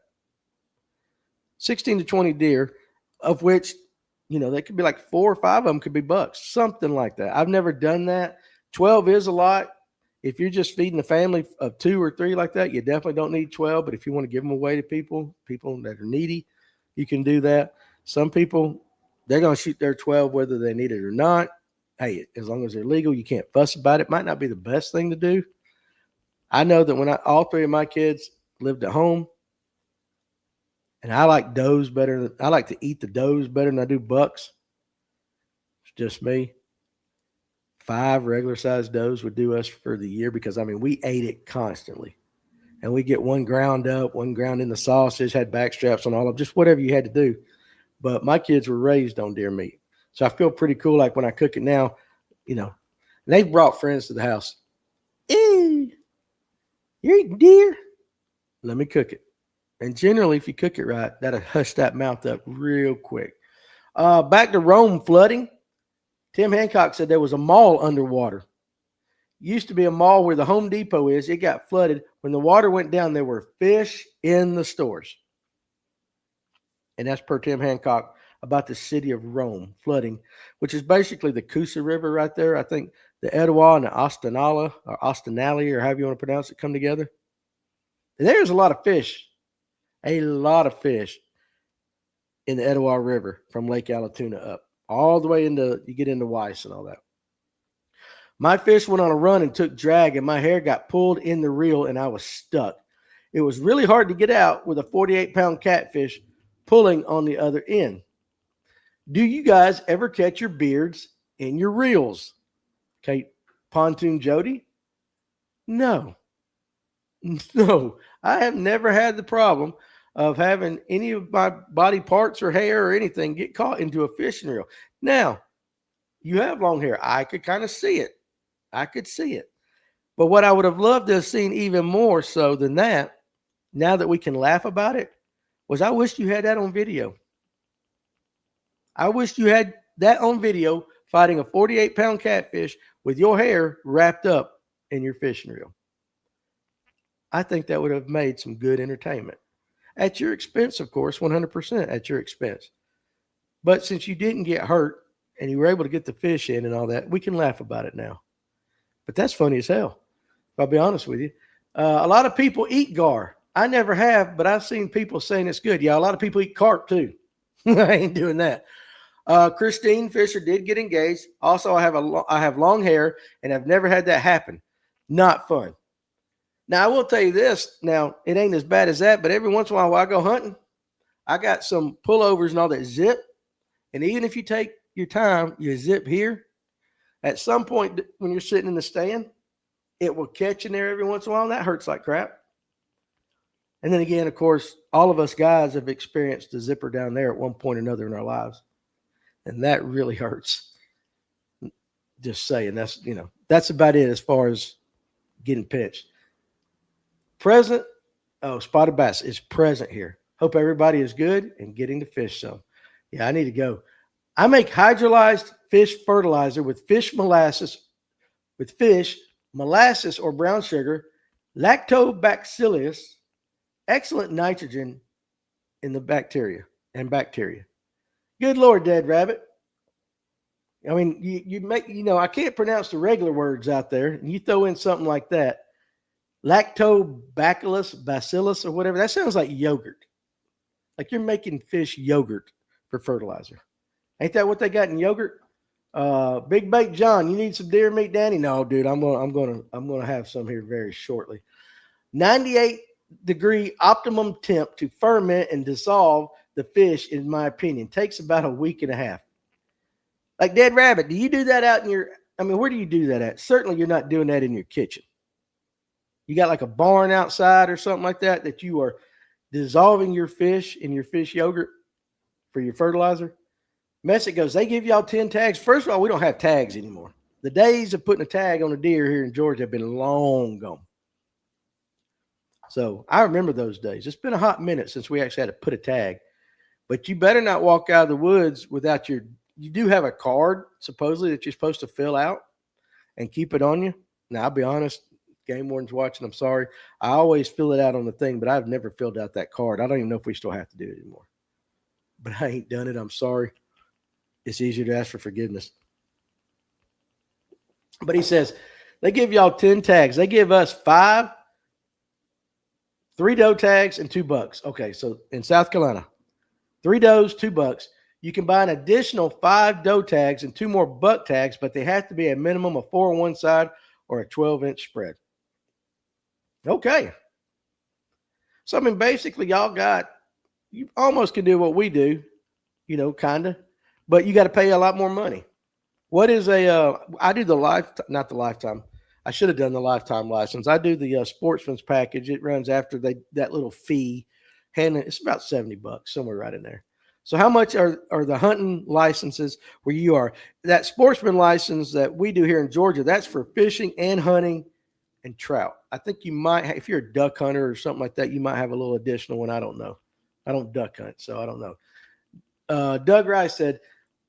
[SPEAKER 1] 16 to 20 deer, of which, they could be like 4 or 5 of them could be bucks, something like that. I've never done that. 12 is a lot. If you're just feeding a family of 2 or 3 like that, you definitely don't need 12. But if you want to give them away to people that are needy, you can do that. Some people, they're going to shoot their 12 whether they need it or not. Hey, as long as they're legal, you can't fuss about it. Might not be the best thing to do. I know that when all 3 of my kids lived at home, and I like does better. I like to eat the does better than I do bucks. It's just me. 5 regular sized does would do us for the year because, we ate it constantly. and we get one ground up, one ground in the sausage, had back straps on all of just whatever you had to do. But my kids were raised on deer meat. So I feel pretty cool. Like when I cook it now, and they've brought friends to the house. Hey, you're eating deer? Let me cook it. And generally, if you cook it right, that'll hush that mouth up real quick. Back to Rome flooding. Tim Hancock said there was a mall underwater. Used to be a mall where the Home Depot is. It got flooded. When the water went down, there were fish in the stores. And that's per Tim Hancock about the city of Rome flooding, which is basically the Coosa River right there. I think the Etowah and the Ostinali, or however you want to pronounce it, come together. And there's a lot of fish in the Etowah River from Lake Allatoona up, all the way you get into Weiss and all that. My fish went on a run and took drag, and my hair got pulled in the reel, and I was stuck. It was really hard to get out with a 48-pound catfish pulling on the other end. Do you guys ever catch your beards in your reels? Okay, Pontoon Jody? No, I have never had the problem of having any of my body parts or hair or anything get caught into a fishing reel. Now, you have long hair. I could kind of see it. But what I would have loved to have seen even more so than that, now that we can laugh about it, was I wish you had that on video. I wish you had that on video fighting a 48-pound catfish with your hair wrapped up in your fishing reel. I think that would have made some good entertainment. At your expense, of course, 100% at your expense. But since you didn't get hurt and you were able to get the fish in and all that, we can laugh about it now. But that's funny as hell, if I'll be honest with you. A lot of people eat gar. I never have, but I've seen people saying it's good. Yeah, a lot of people eat carp too. I ain't doing that. Christine Fisher did get engaged. Also, I have long hair and I've never had that happen. Not fun. Now, I will tell you this. Now, it ain't as bad as that, but every once in a while I go hunting, I got some pullovers and all that zip. And even if you take your time, you zip here, at some point when you're sitting in the stand, it will catch in there every once in a while. And that hurts like crap. And then again, of course, all of us guys have experienced the zipper down there at one point or another in our lives. And that really hurts. Just saying, that's about it as far as getting pitched. Spotted bass is present here. Hope everybody is good and getting to fish some. Yeah, I need to go. I make hydrolyzed fish fertilizer with fish molasses or brown sugar, lactobacillus, excellent nitrogen in the bacteria. Good Lord, Dead Rabbit. I mean, you make, I can't pronounce the regular words out there, and you throw in something like that. Bacillus or whatever. That sounds like yogurt. Like you're making fish yogurt for fertilizer. Ain't that what they got in yogurt? Big Bait John, you need some deer meat, Danny? No, dude, I'm gonna have some here very shortly. 98-degree optimum temp to ferment and dissolve the fish, in my opinion, takes about a week and a half. Like Dead Rabbit, do you do that out in where do you do that at? Certainly you're not doing that in your kitchen. You got like a barn outside or something like that you are dissolving your fish in your fish yogurt for your fertilizer. Message goes, they give y'all 10 tags. First of all, we don't have tags anymore. The days of putting a tag on a deer here in Georgia have been long gone. So I remember those days. It's been a hot minute since we actually had to put a tag. But you better not walk out of the woods without you do have a card, supposedly, that you're supposed to fill out and keep it on you. Now, I'll be honest, game warden's watching, I'm sorry. I always fill it out on the thing, but I've never filled out that card. I don't even know if we still have to do it anymore. But I ain't done it. I'm sorry. It's easier to ask for forgiveness. But he says, they give y'all 10 tags. They give us 5, 3 doe tags, and $2. Okay, so in South Carolina, 3 does, $2. You can buy an additional 5 doe tags and 2 more buck tags, but they have to be a minimum of 4 on one side or a 12-inch spread. Okay. So, basically, you almost can do what we do, kind of, but you got to pay a lot more money. What is I do not the lifetime. I should have done the lifetime license. I do the sportsman's package. It runs after that little fee. And it's about $70, somewhere right in there. So how much are the hunting licenses where you are? That sportsman license that we do here in Georgia, that's for fishing and hunting and trout. I think you might, if you're a duck hunter or something like that, you might have a little additional one. I don't know. I don't duck hunt, so I don't know. Doug Rice said,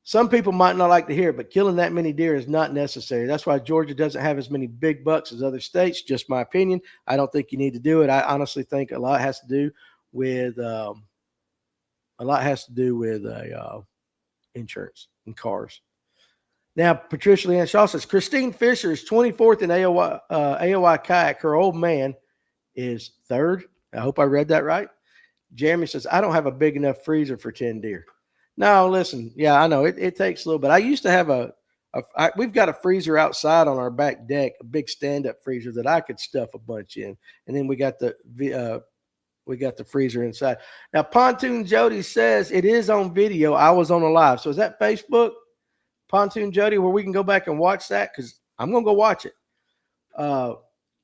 [SPEAKER 1] some people might not like to hear it, but killing that many deer is not necessary. That's why Georgia doesn't have as many big bucks as other states. Just my opinion. I don't think you need to do it. I honestly think a lot has to do with insurance and cars. Now, Patricia Leanne Shaw says, Christine Fisher is 24th in AOI kayak. Her old man is 3rd. I hope I read that right. Jeremy says, I don't have a big enough freezer for 10 deer. No, listen. Yeah, I know. It takes a little bit. I used to have we've got a freezer outside on our back deck, a big stand-up freezer that I could stuff a bunch in. And then we got the freezer inside. Now, Pontoon Jody says it is on video. I was on a live. So is that Facebook, Pontoon Jody, where we can go back and watch that? Because I'm going to go watch it.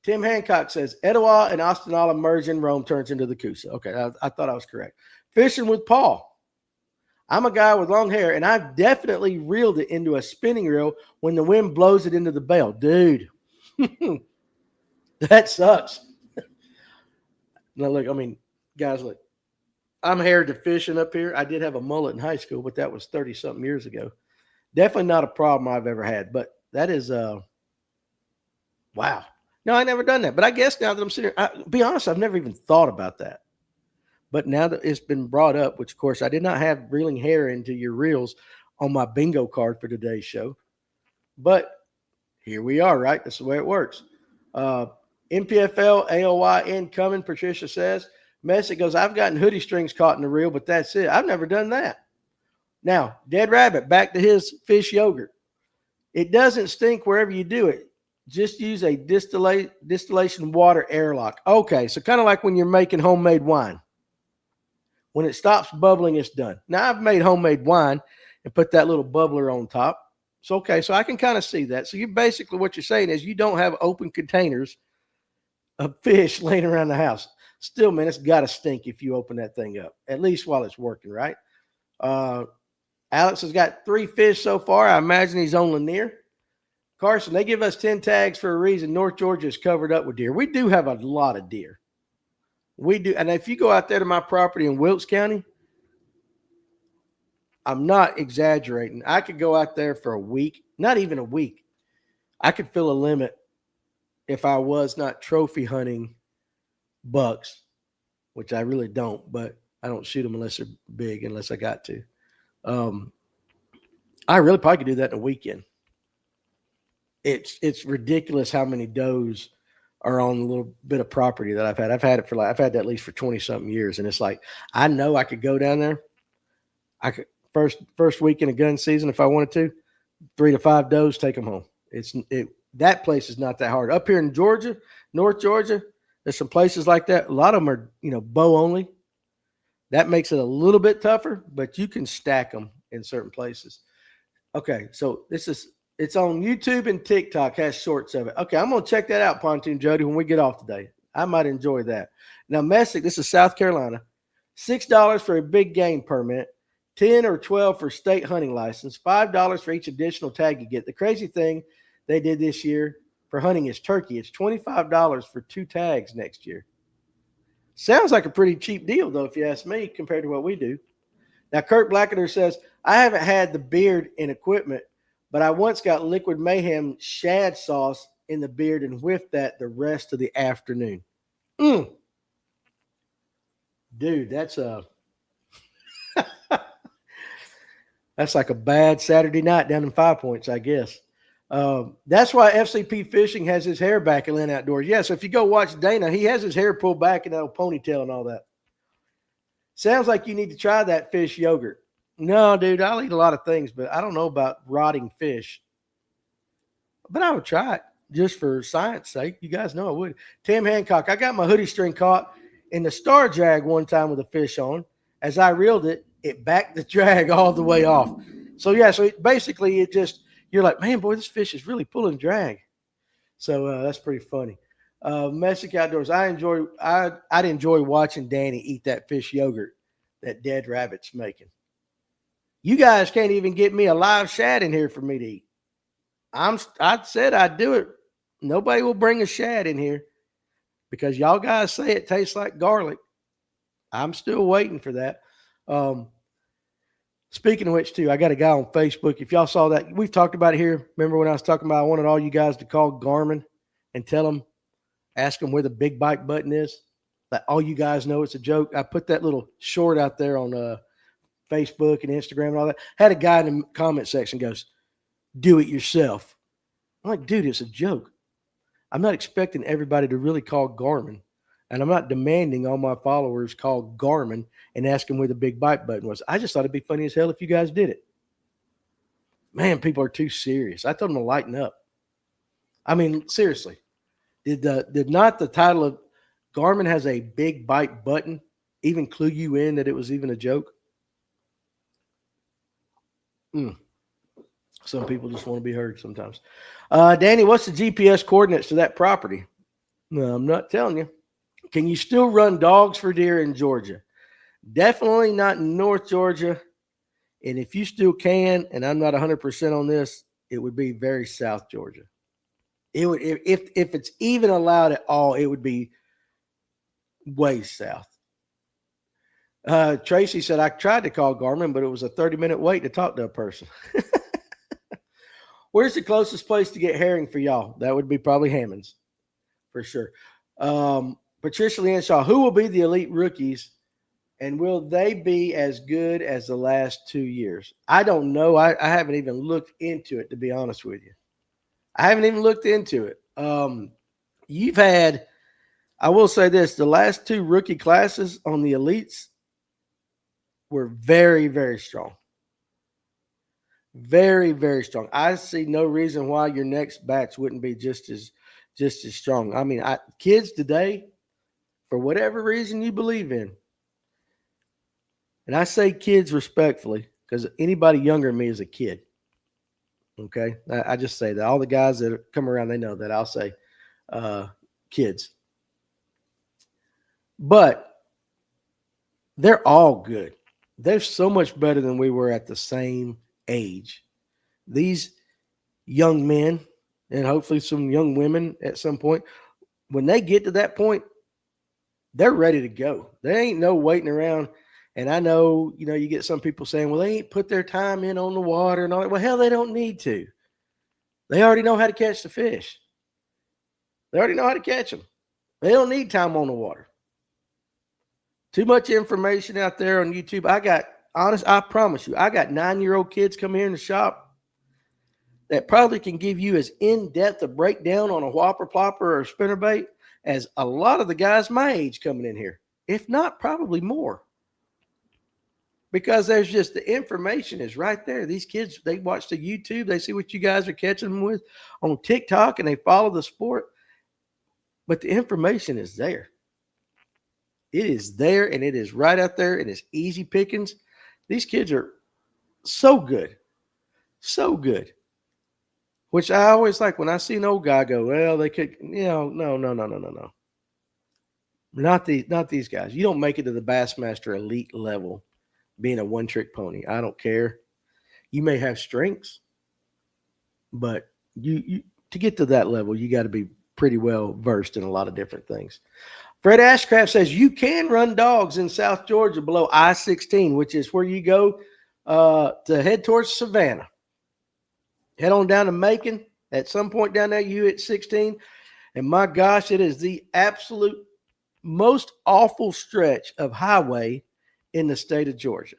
[SPEAKER 1] Tim Hancock says, Etowah and Ostinala merge in Rome turns into the Coosa. Okay, I thought I was correct. Fishing with Paul. I'm a guy with long hair, and I've definitely reeled it into a spinning reel when the wind blows it into the bail. Dude, that sucks. Now, look, I mean, guys, look, I'm heir to fishing up here. I did have a mullet in high school, but that was 30-something years ago. Definitely not a problem I've ever had, but that is, wow. No, I never done that, but I guess now that I'm sitting here, be honest, I've never even thought about that. But now that it's been brought up, which, of course, I did not have reeling hair into your reels on my bingo card for today's show. But here we are, right? That's the way it works. NPFL, AOY incoming, Patricia says. Messick goes, I've gotten hoodie strings caught in the reel, but that's it. I've never done that. Now, Dead Rabbit, back to his fish yogurt. It doesn't stink wherever you do it. Just use a distillation water airlock. Okay, so kind of like when you're making homemade wine. When it stops bubbling, it's done. Now, I've made homemade wine and put that little bubbler on top. So, okay, so I can kind of see that. So, you basically what you're saying is you don't have open containers of fish laying around the house. Still, man, it's got to stink if you open that thing up, at least while it's working, right? Alex has got 3 fish so far. I imagine he's on Lanier. Carson, they give us 10 tags for a reason. North Georgia is covered up with deer. We do have a lot of deer. We do. And if you go out there to my property in Wilkes County, I'm not exaggerating. I could go out there for a week, not even a week. I could fill a limit if I was not trophy hunting bucks, which I really don't, but I don't shoot them unless they're big, unless I got to. I really probably could do that in a weekend. It's ridiculous how many does are on a little bit of property that I've had. I've had that at least for 20-something years, and it's like I know I could go down there. I could first weekend of gun season if I wanted to, 3 to 5 does, take them home. That place is not that hard. Up here in Georgia, North Georgia, there's some places like that. A lot of them are bow only. That makes it a little bit tougher, but you can stack them in certain places. Okay, so it's on YouTube and TikTok, has shorts of it. Okay, I'm going to check that out, Pontoon Jody, when we get off today. I might enjoy that. Now, Messick, this is South Carolina, $6 for a big game permit, $10 or $12 for state hunting license, $5 for each additional tag you get. The crazy thing they did this year for hunting is turkey. It's $25 for 2 tags next year. Sounds like a pretty cheap deal, though, if you ask me, compared to what we do. Now, Kurt Blackadder says, I haven't had the beard in equipment, but I once got Liquid Mayhem shad sauce in the beard and whiffed that the rest of the afternoon. Dude, that's that's like a bad Saturday night down in 5 Points, I guess. That's why FCP Fishing has his hair back at Lynn Outdoors. Yeah, so if you go watch Dana, he has his hair pulled back in that ponytail and all that. Sounds like you need to try that fish yogurt. No, dude, I'll eat a lot of things, but I don't know about rotting fish. But I would try it just for science sake. You guys know I would. Tim Hancock, I got my hoodie string caught in the star drag one time with a fish on. As I reeled it, it backed the drag all the way off. So, yeah, so basically it just – you're like, man, boy, this fish is really pulling drag. So that's pretty funny. Messick Outdoors. I'd enjoy watching Danny eat that fish yogurt that Dead Rabbit's making. You guys can't even get me a live shad in here for me to eat. I said I'd do it. Nobody will bring a shad in here because y'all guys say it tastes like garlic. I'm still waiting for that. Speaking of which, too, I got a guy on Facebook. If y'all saw that, we've talked about it here. Remember when I was talking about I wanted all you guys to call Garmin and ask them where the big bike button is? That all you guys know it's a joke. I put that little short out there on Facebook and Instagram and all that. Had a guy in the comment section goes, "Do it yourself." I'm like, dude, it's a joke. I'm not expecting everybody to really call Garmin, and I'm not demanding all my followers call Garmin and ask them where the big bike button was. I just thought it'd be funny as hell if you guys did it. Man, people are too serious. I told them to lighten up. I mean, seriously, did not the title of Garmin has a big bike button even clue you in that it was even a joke? Some people just want to be heard sometimes. Danny, what's the GPS coordinates to that property? No, I'm not telling you. Can you still run dogs for deer in Georgia? Definitely not in North Georgia. And if you still can, and I'm not 100% on this, it would be very South Georgia. It would, if it's even allowed at all, it would be way south. Tracy said, I tried to call Garmin, but it was a 30-minute wait to talk to a person. Where's the closest place to get herring for y'all? That would be probably Hammond's for sure. Patricia Leanne Shaw, who will be the elite rookies, and will they be as good as the last 2 years? I don't know. I haven't even looked into it, to be honest with you. I haven't even looked into it. You've had, I will say this, the last 2 rookie classes on the elites were very, very strong. Very, very strong. I see no reason why your next batch wouldn't be just as strong. I mean, kids today, for whatever reason you believe in, and I say kids respectfully because anybody younger than me is a kid. Okay? I just say that. All the guys that come around, they know that. I'll say kids. But they're all good. They're so much better than we were at the same age. These young men, and hopefully some young women at some point, when they get to that point, they're ready to go. There ain't no waiting around. And I know, you get some people saying, well, they ain't put their time in on the water and all that. Well, hell, they don't need to. They already know how to catch the fish. They already know how to catch them. They don't need time on the water. Too much information out there on YouTube. I promise you, I got 9-year-old kids come here in the shop that probably can give you as in-depth a breakdown on a whopper, plopper, or a spinnerbait as a lot of the guys my age coming in here, if not probably more. Because there's just the information is right there. These kids, they watch the YouTube, they see what you guys are catching them with on TikTok, and they follow the sport. But the information is there. It is there, and it is right out there, and it's easy pickings. These kids are so good. So good. Which I always like when I see an old guy go, well, they could, no. Not these guys. You don't make it to the Bassmaster elite level being a one-trick pony. I don't care. You may have strengths, but you to get to that level, you got to be pretty well versed in a lot of different things. Fred Ashcraft says you can run dogs in South Georgia below I-16, which is where you go to head towards Savannah. Head on down to Macon. At some point down there, you hit 16. And my gosh, it is the absolute most awful stretch of highway in the state of Georgia.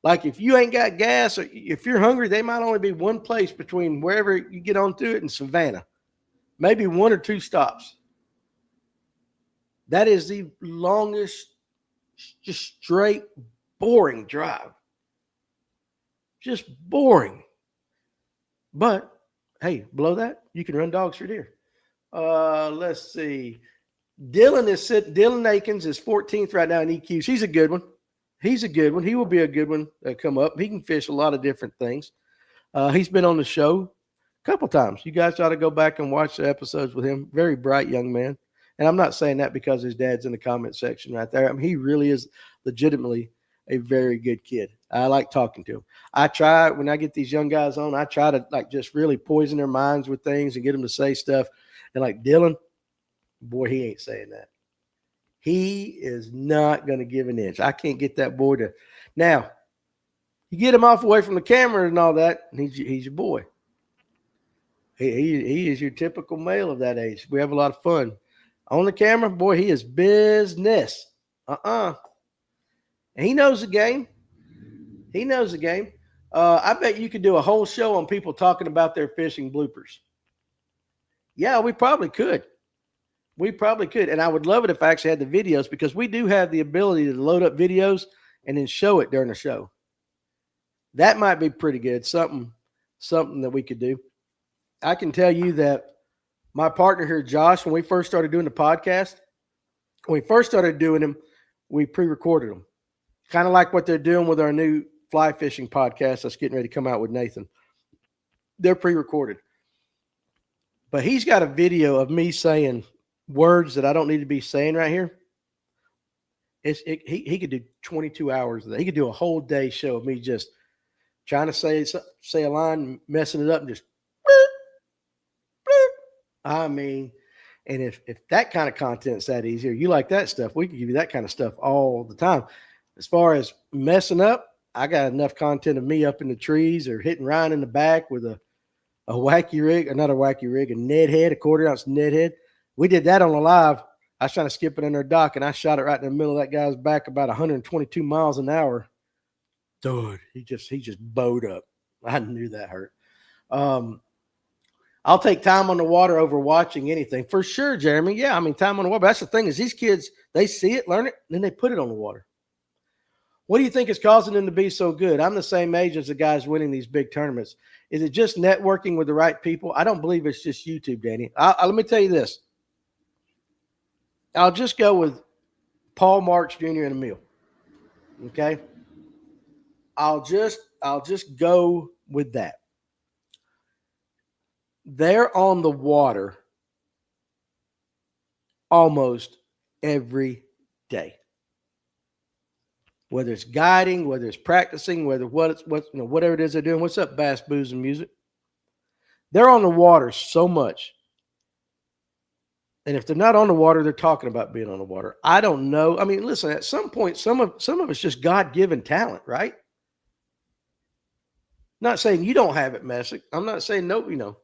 [SPEAKER 1] Like if you ain't got gas or if you're hungry, they might only be one place between wherever you get onto it and Savannah. Maybe 1 or 2 stops. That is the longest, just straight, boring drive. Just boring. But, hey, below that, you can run dogs for deer. Let's see. Dylan Akins is 14th right now in EQs. He's a good one. He's a good one. He will be a good one to come up. He can fish a lot of different things. He's been on the show couple times. You guys ought to go back and watch the episodes with him. Very bright young man. And I'm not saying that because his dad's in the comment section right there. I mean, he really is legitimately a very good kid. I like talking to him. I try, when I get these young guys on, I try to like just really poison their minds with things and get them to say stuff. And like Dylan, boy, he ain't saying that. He is not going to give an inch. I can't get that boy to. Now, you get him off away from the camera and all that, and he's your boy. He is your typical male of that age. We have a lot of fun. On the camera, boy, he is business. And he knows the game. He knows the game. I bet you could do a whole show on people talking about their fishing bloopers. Yeah, we probably could. We probably could. And I would love it if I actually had the videos, because we do have the ability to load up videos and then show it during the show. That might be pretty good. Something that we could do. I can tell you that my partner here, Josh, when we first started doing the podcast, when we first started doing them, we pre-recorded them. Kind of like what they're doing with our new fly fishing podcast that's getting ready to come out with Nathan. They're pre-recorded. But he's got a video of me saying words that I don't need to be saying right here. He could do 22 hours of that. He could do a whole day show of me just trying to say a line, messing it up, and just I mean, and if that kind of content's that easy, or you like that stuff, we can give you that kind of stuff all the time. As far as messing up, I got enough content of me up in the trees or hitting Ryan in the back with a wacky rig, or not a wacky rig, a Ned head, a quarter-ounce Ned head. We did that on a live. I was trying to skip it under dock, and I shot it right in the middle of that guy's back about 122 miles an hour. Dude, he just bowed up. I knew that hurt. I'll take time on the water over watching anything. For sure, Jeremy. Yeah, I mean, time on the water. But that's the thing is these kids, they see it, learn it, and then they put it on the water. What do you think is causing them to be so good? I'm the same age as the guys winning these big tournaments. Is it just networking with the right people? I don't believe it's just YouTube, Danny. Let me tell you this. I'll just go with Paul Marks Jr. and Emil. Okay? I'll just go with that. They're on the water almost every day. Whether it's guiding, whether it's practicing, whatever it is they're doing. What's up, Bass, Booze, and Music? They're on the water so much. And if they're not on the water, they're talking about being on the water. I don't know. I mean, listen, at some point, some of it's just God-given talent, right? Not saying you don't have it, Messick. I'm not saying no,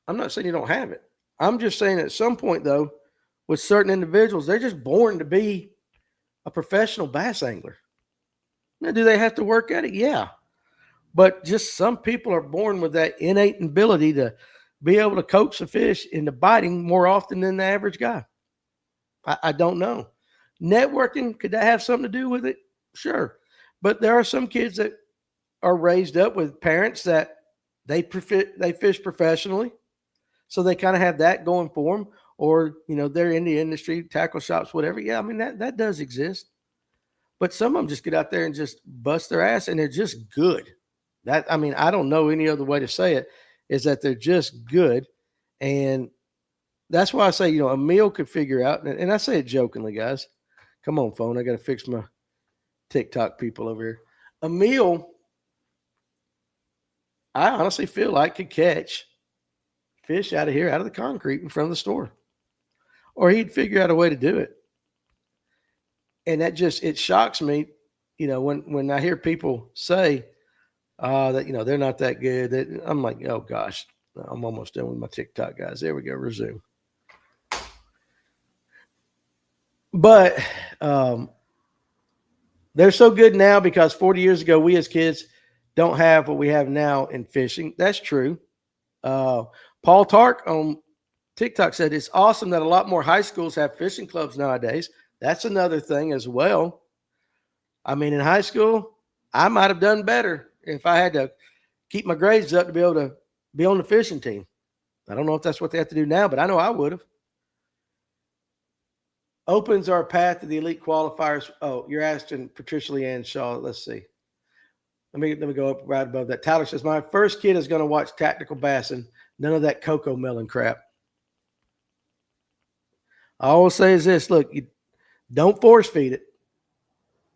[SPEAKER 1] I'm not saying you don't have it. I'm just saying at some point, though, with certain individuals, they're just born to be a professional bass angler. Now, do they have to work at it? Yeah. But just some people are born with that innate ability to be able to coax a fish into biting more often than the average guy. I don't know. Networking, could that have something to do with it? Sure. But there are some kids that are raised up with parents that they fish professionally. So they kind of have that going for them. Or, they're in the industry, tackle shops, whatever. Yeah, I mean, that does exist. But some of them just get out there and just bust their ass, and they're just good. I don't know any other way to say it, is that they're just good. And that's why I say, Emil could figure out, and I say it jokingly, guys. Come on, phone. I got to fix my TikTok people over here. Emil, I honestly feel like could catch fish out of here, out of the concrete in front of the store. Or he'd figure out a way to do it. And it shocks me, when I hear people say that, they're not that good. I'm like, oh gosh, I'm almost done with my TikTok, guys. There we go, resume. But they're so good now because 40 years ago, we as kids don't have what we have now in fishing. That's true. Paul Tark on TikTok said it's awesome that a lot more high schools have fishing clubs nowadays. That's another thing as well. I mean, in high school, I might have done better if I had to keep my grades up to be able to be on the fishing team. I don't know if that's what they have to do now, but I know I would have. Opens our path to the elite qualifiers. Oh, you're asking Patricia Leanne Shaw. Let's see. Let me go up right above that. Tyler says, my first kid is going to watch tactical bassing. None of that cocoa melon crap. I always say is this, look, you don't force feed it.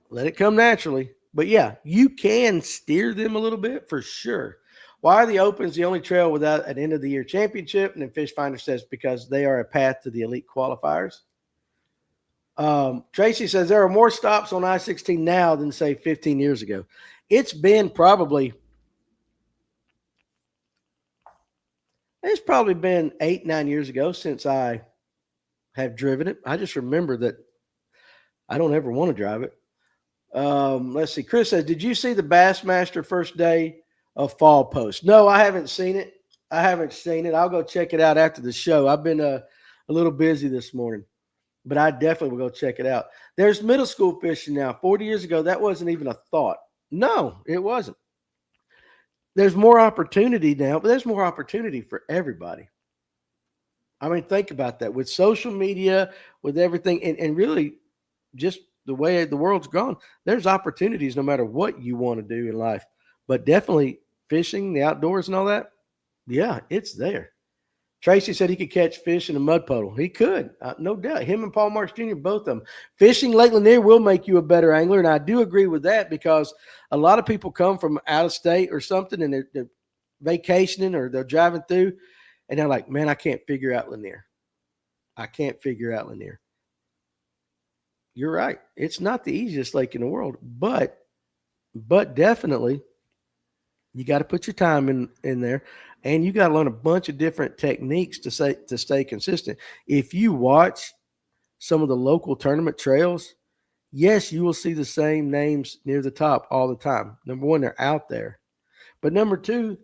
[SPEAKER 1] Let it come naturally. But yeah, you can steer them a little bit for sure. Why are the Opens the only trail without an end of the year championship? And then Fish Finder says because they are a path to the elite qualifiers. Tracy says there are more stops on I-16 now than say 15 years ago. It's been probably 8-9 years ago since I have driven it. I just remember that I don't ever want to drive it. Let's see. Chris says, did you see the Bassmaster first day of fall post? No, I haven't seen it. I'll go check it out after the show. I've been a little busy this morning, but I definitely will go check it out. There's middle school fishing now. 40 years ago, that wasn't even a thought. No, it wasn't. There's more opportunity now, but there's more opportunity for everybody. I mean, think about that. With social media, with everything, and really just the way the world's gone, there's opportunities no matter what you want to do in life. But definitely fishing, the outdoors and all that, yeah, it's there. Tracy said he could catch fish in a mud puddle. He could, no doubt. Him and Paul Marks Jr., both of them. Fishing Lake Lanier will make you a better angler, and I do agree with that because a lot of people come from out of state or something, and they're vacationing or they're driving through, and they're like, man, I can't figure out Lanier. You're right. It's not the easiest lake in the world, but definitely you got to put your time in there, and you got to learn a bunch of different techniques to stay consistent. If you watch some of the local tournament trails, yes, you will see the same names near the top all the time. Number one, they're out there. But number two,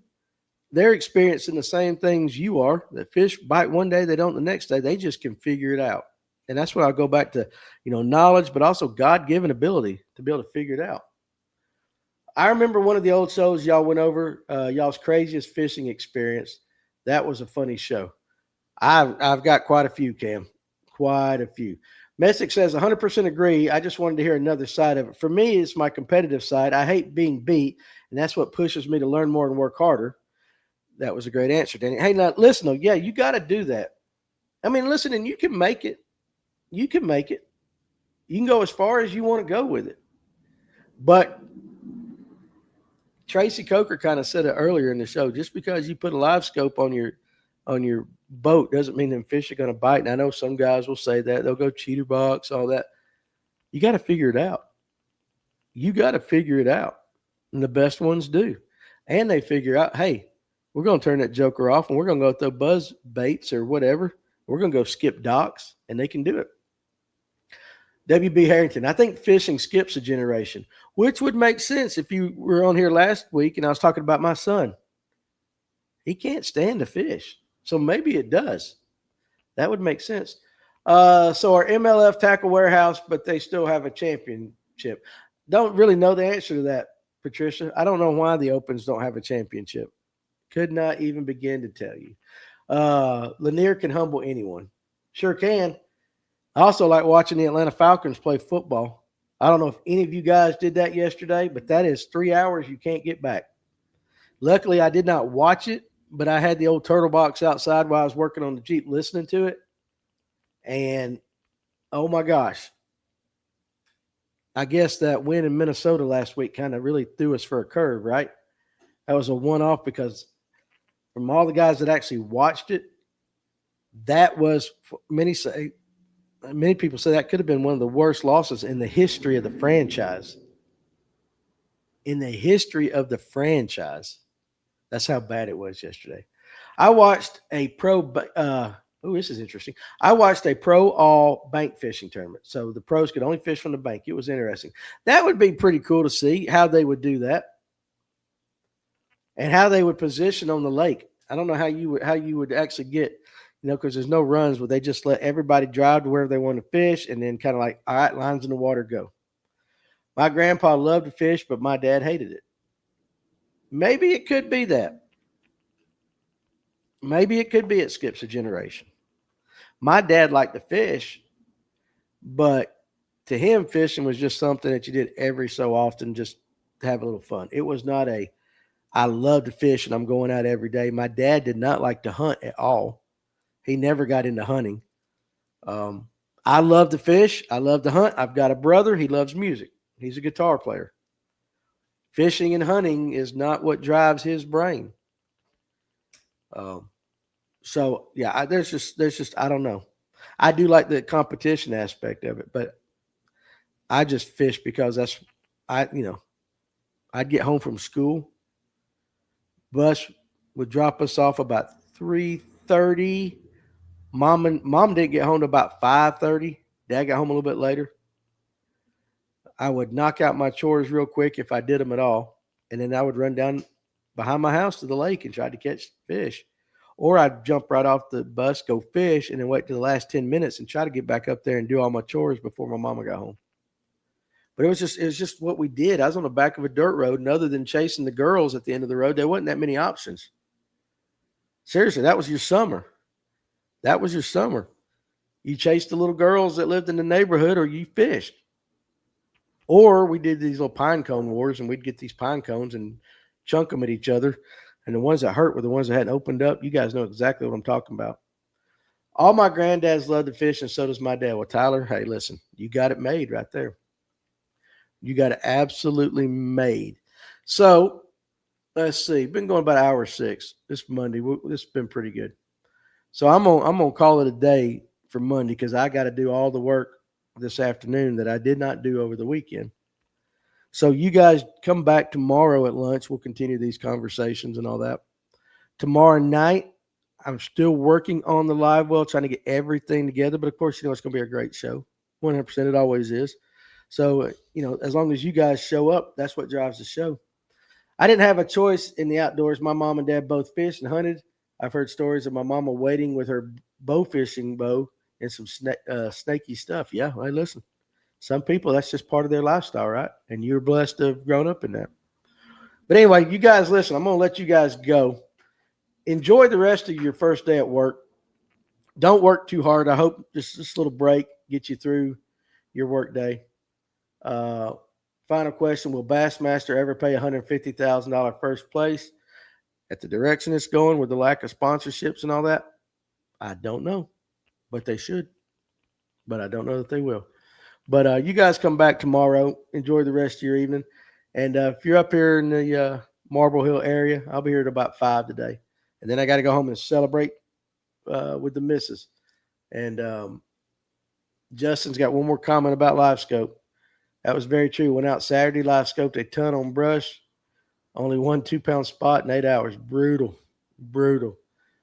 [SPEAKER 1] they're experiencing the same things you are. The fish bite one day, they don't the next day. They just can figure it out. And that's what I'll go back to, knowledge, but also God-given ability to be able to figure it out. I remember one of the old shows y'all went over, y'all's craziest fishing experience. That was a funny show. I've got quite a few, Cam. Quite a few. Messick says, 100% agree. I just wanted to hear another side of it. For me, it's my competitive side. I hate being beat, and that's what pushes me to learn more and work harder. That was a great answer, Danny. Hey, now, listen, though, yeah, you got to do that. I mean, listen, and you can make it. You can make it. You can go as far as you want to go with it. But Tracy Coker kind of said it earlier in the show, just because you put a live scope on your boat doesn't mean them fish are going to bite. And I know some guys will say that. They'll go cheater box, all that. You got to figure it out. And the best ones do. And they figure out, hey, we're going to turn that joker off and we're going to go throw buzz baits or whatever. We're going to go skip docks, and they can do it. WB Harrington, I think fishing skips a generation, which would make sense if you were on here last week and I was talking about my son. He can't stand to fish, so maybe it does. That would make sense. So our MLF tackle warehouse, but they still have a championship. Don't really know the answer to that, Patricia. I don't know why the Opens don't have a championship. Could not even begin to tell you. Lanier can humble anyone. Sure can. I also like watching the Atlanta Falcons play football. I don't know if any of you guys did that yesterday, but that is 3 hours you can't get back. Luckily, I did not watch it, but I had the old turtle box outside while I was working on the Jeep listening to it. And, oh, my gosh. I guess that win in Minnesota last week kind of really threw us for a curve, right? That was a one-off because from all the guys that actually watched it, that was, many people say that could have been one of the worst losses in the history of the franchise. That's how bad it was yesterday. I watched a this is interesting. I watched a pro all bank fishing tournament. So the pros could only fish from the bank. It was interesting. That would be pretty cool to see how they would do that and how they would position on the lake. I don't know how you would actually get, because there's no runs where they just let everybody drive to wherever they want to fish and then kind of like, all right, lines in the water, go. My grandpa loved to fish, but my dad hated it. Maybe it could be that. Maybe it could be it skips a generation. My dad liked to fish, but to him, fishing was just something that you did every so often just to have a little fun. It was not I love to fish and I'm going out every day. My dad did not like to hunt at all. He never got into hunting. Um, I love to fish. I love to hunt. I've got a brother. He loves music. He's a guitar player. Fishing and hunting is not what drives his brain. Um, so yeah, there's just I don't know. I do like the competition aspect of it, but I just fish because I'd get home from school. Bus would drop us off about 3:30. Mom didn't get home to about 5:30. Dad got home a little bit later. I would knock out my chores real quick if I did them at all, and then I would run down behind my house to the lake and try to catch fish. Or I'd jump right off the bus, go fish, and then wait till the last 10 minutes and try to get back up there and do all my chores before my mama got home. But it was just what we did. I was on the back of a dirt road, and other than chasing the girls at the end of the road, there wasn't that many options. Seriously, that was your summer. That was your summer. You chased the little girls that lived in the neighborhood, or you fished. Or we did these little pine cone wars, and we'd get these pine cones and chunk them at each other. And the ones that hurt were the ones that hadn't opened up. You guys know exactly what I'm talking about. All my granddads love to fish, and so does my dad. Well, Tyler, hey, listen, you got it made right there. You got it absolutely made. So let's see. Been going about hour 6 this Monday. This has been pretty good. So I'm gonna call it a day for Monday because I got to do all the work this afternoon that I did not do over the weekend. So you guys come back tomorrow at lunch. We'll continue these conversations and all that. Tomorrow night, I'm still working on the live well, trying to get everything together. But of course, it's going to be a great show. 100%, it always is. So, as long as you guys show up, that's what drives the show. I didn't have a choice in the outdoors. My mom and dad both fished and hunted. I've heard stories of my mama waiting with her bow fishing bow and some snaky stuff. Yeah, hey, listen. Some people, that's just part of their lifestyle, right? And you're blessed to have grown up in that. But anyway, you guys listen. I'm going to let you guys go. Enjoy the rest of your first day at work. Don't work too hard. I hope this little break gets you through your work day. Final question, will Bassmaster ever pay $150,000 first place at the direction it's going with the lack of sponsorships and all that? I don't know, but they should. But I don't know that they will. But you guys come back tomorrow. Enjoy the rest of your evening. And if you're up here in the Marble Hill area, I'll be here at about 5 today. And then I got to go home and celebrate with the missus. And Justin's got one more comment about live scope. That was very true. Went out Saturday, live scoped a ton on brush. Only 1 2-pound spot in 8 hours. Brutal.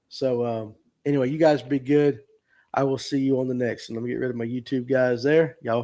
[SPEAKER 1] So anyway, you guys be good. I will see you on the next. And let me get rid of my YouTube guys there. Y'all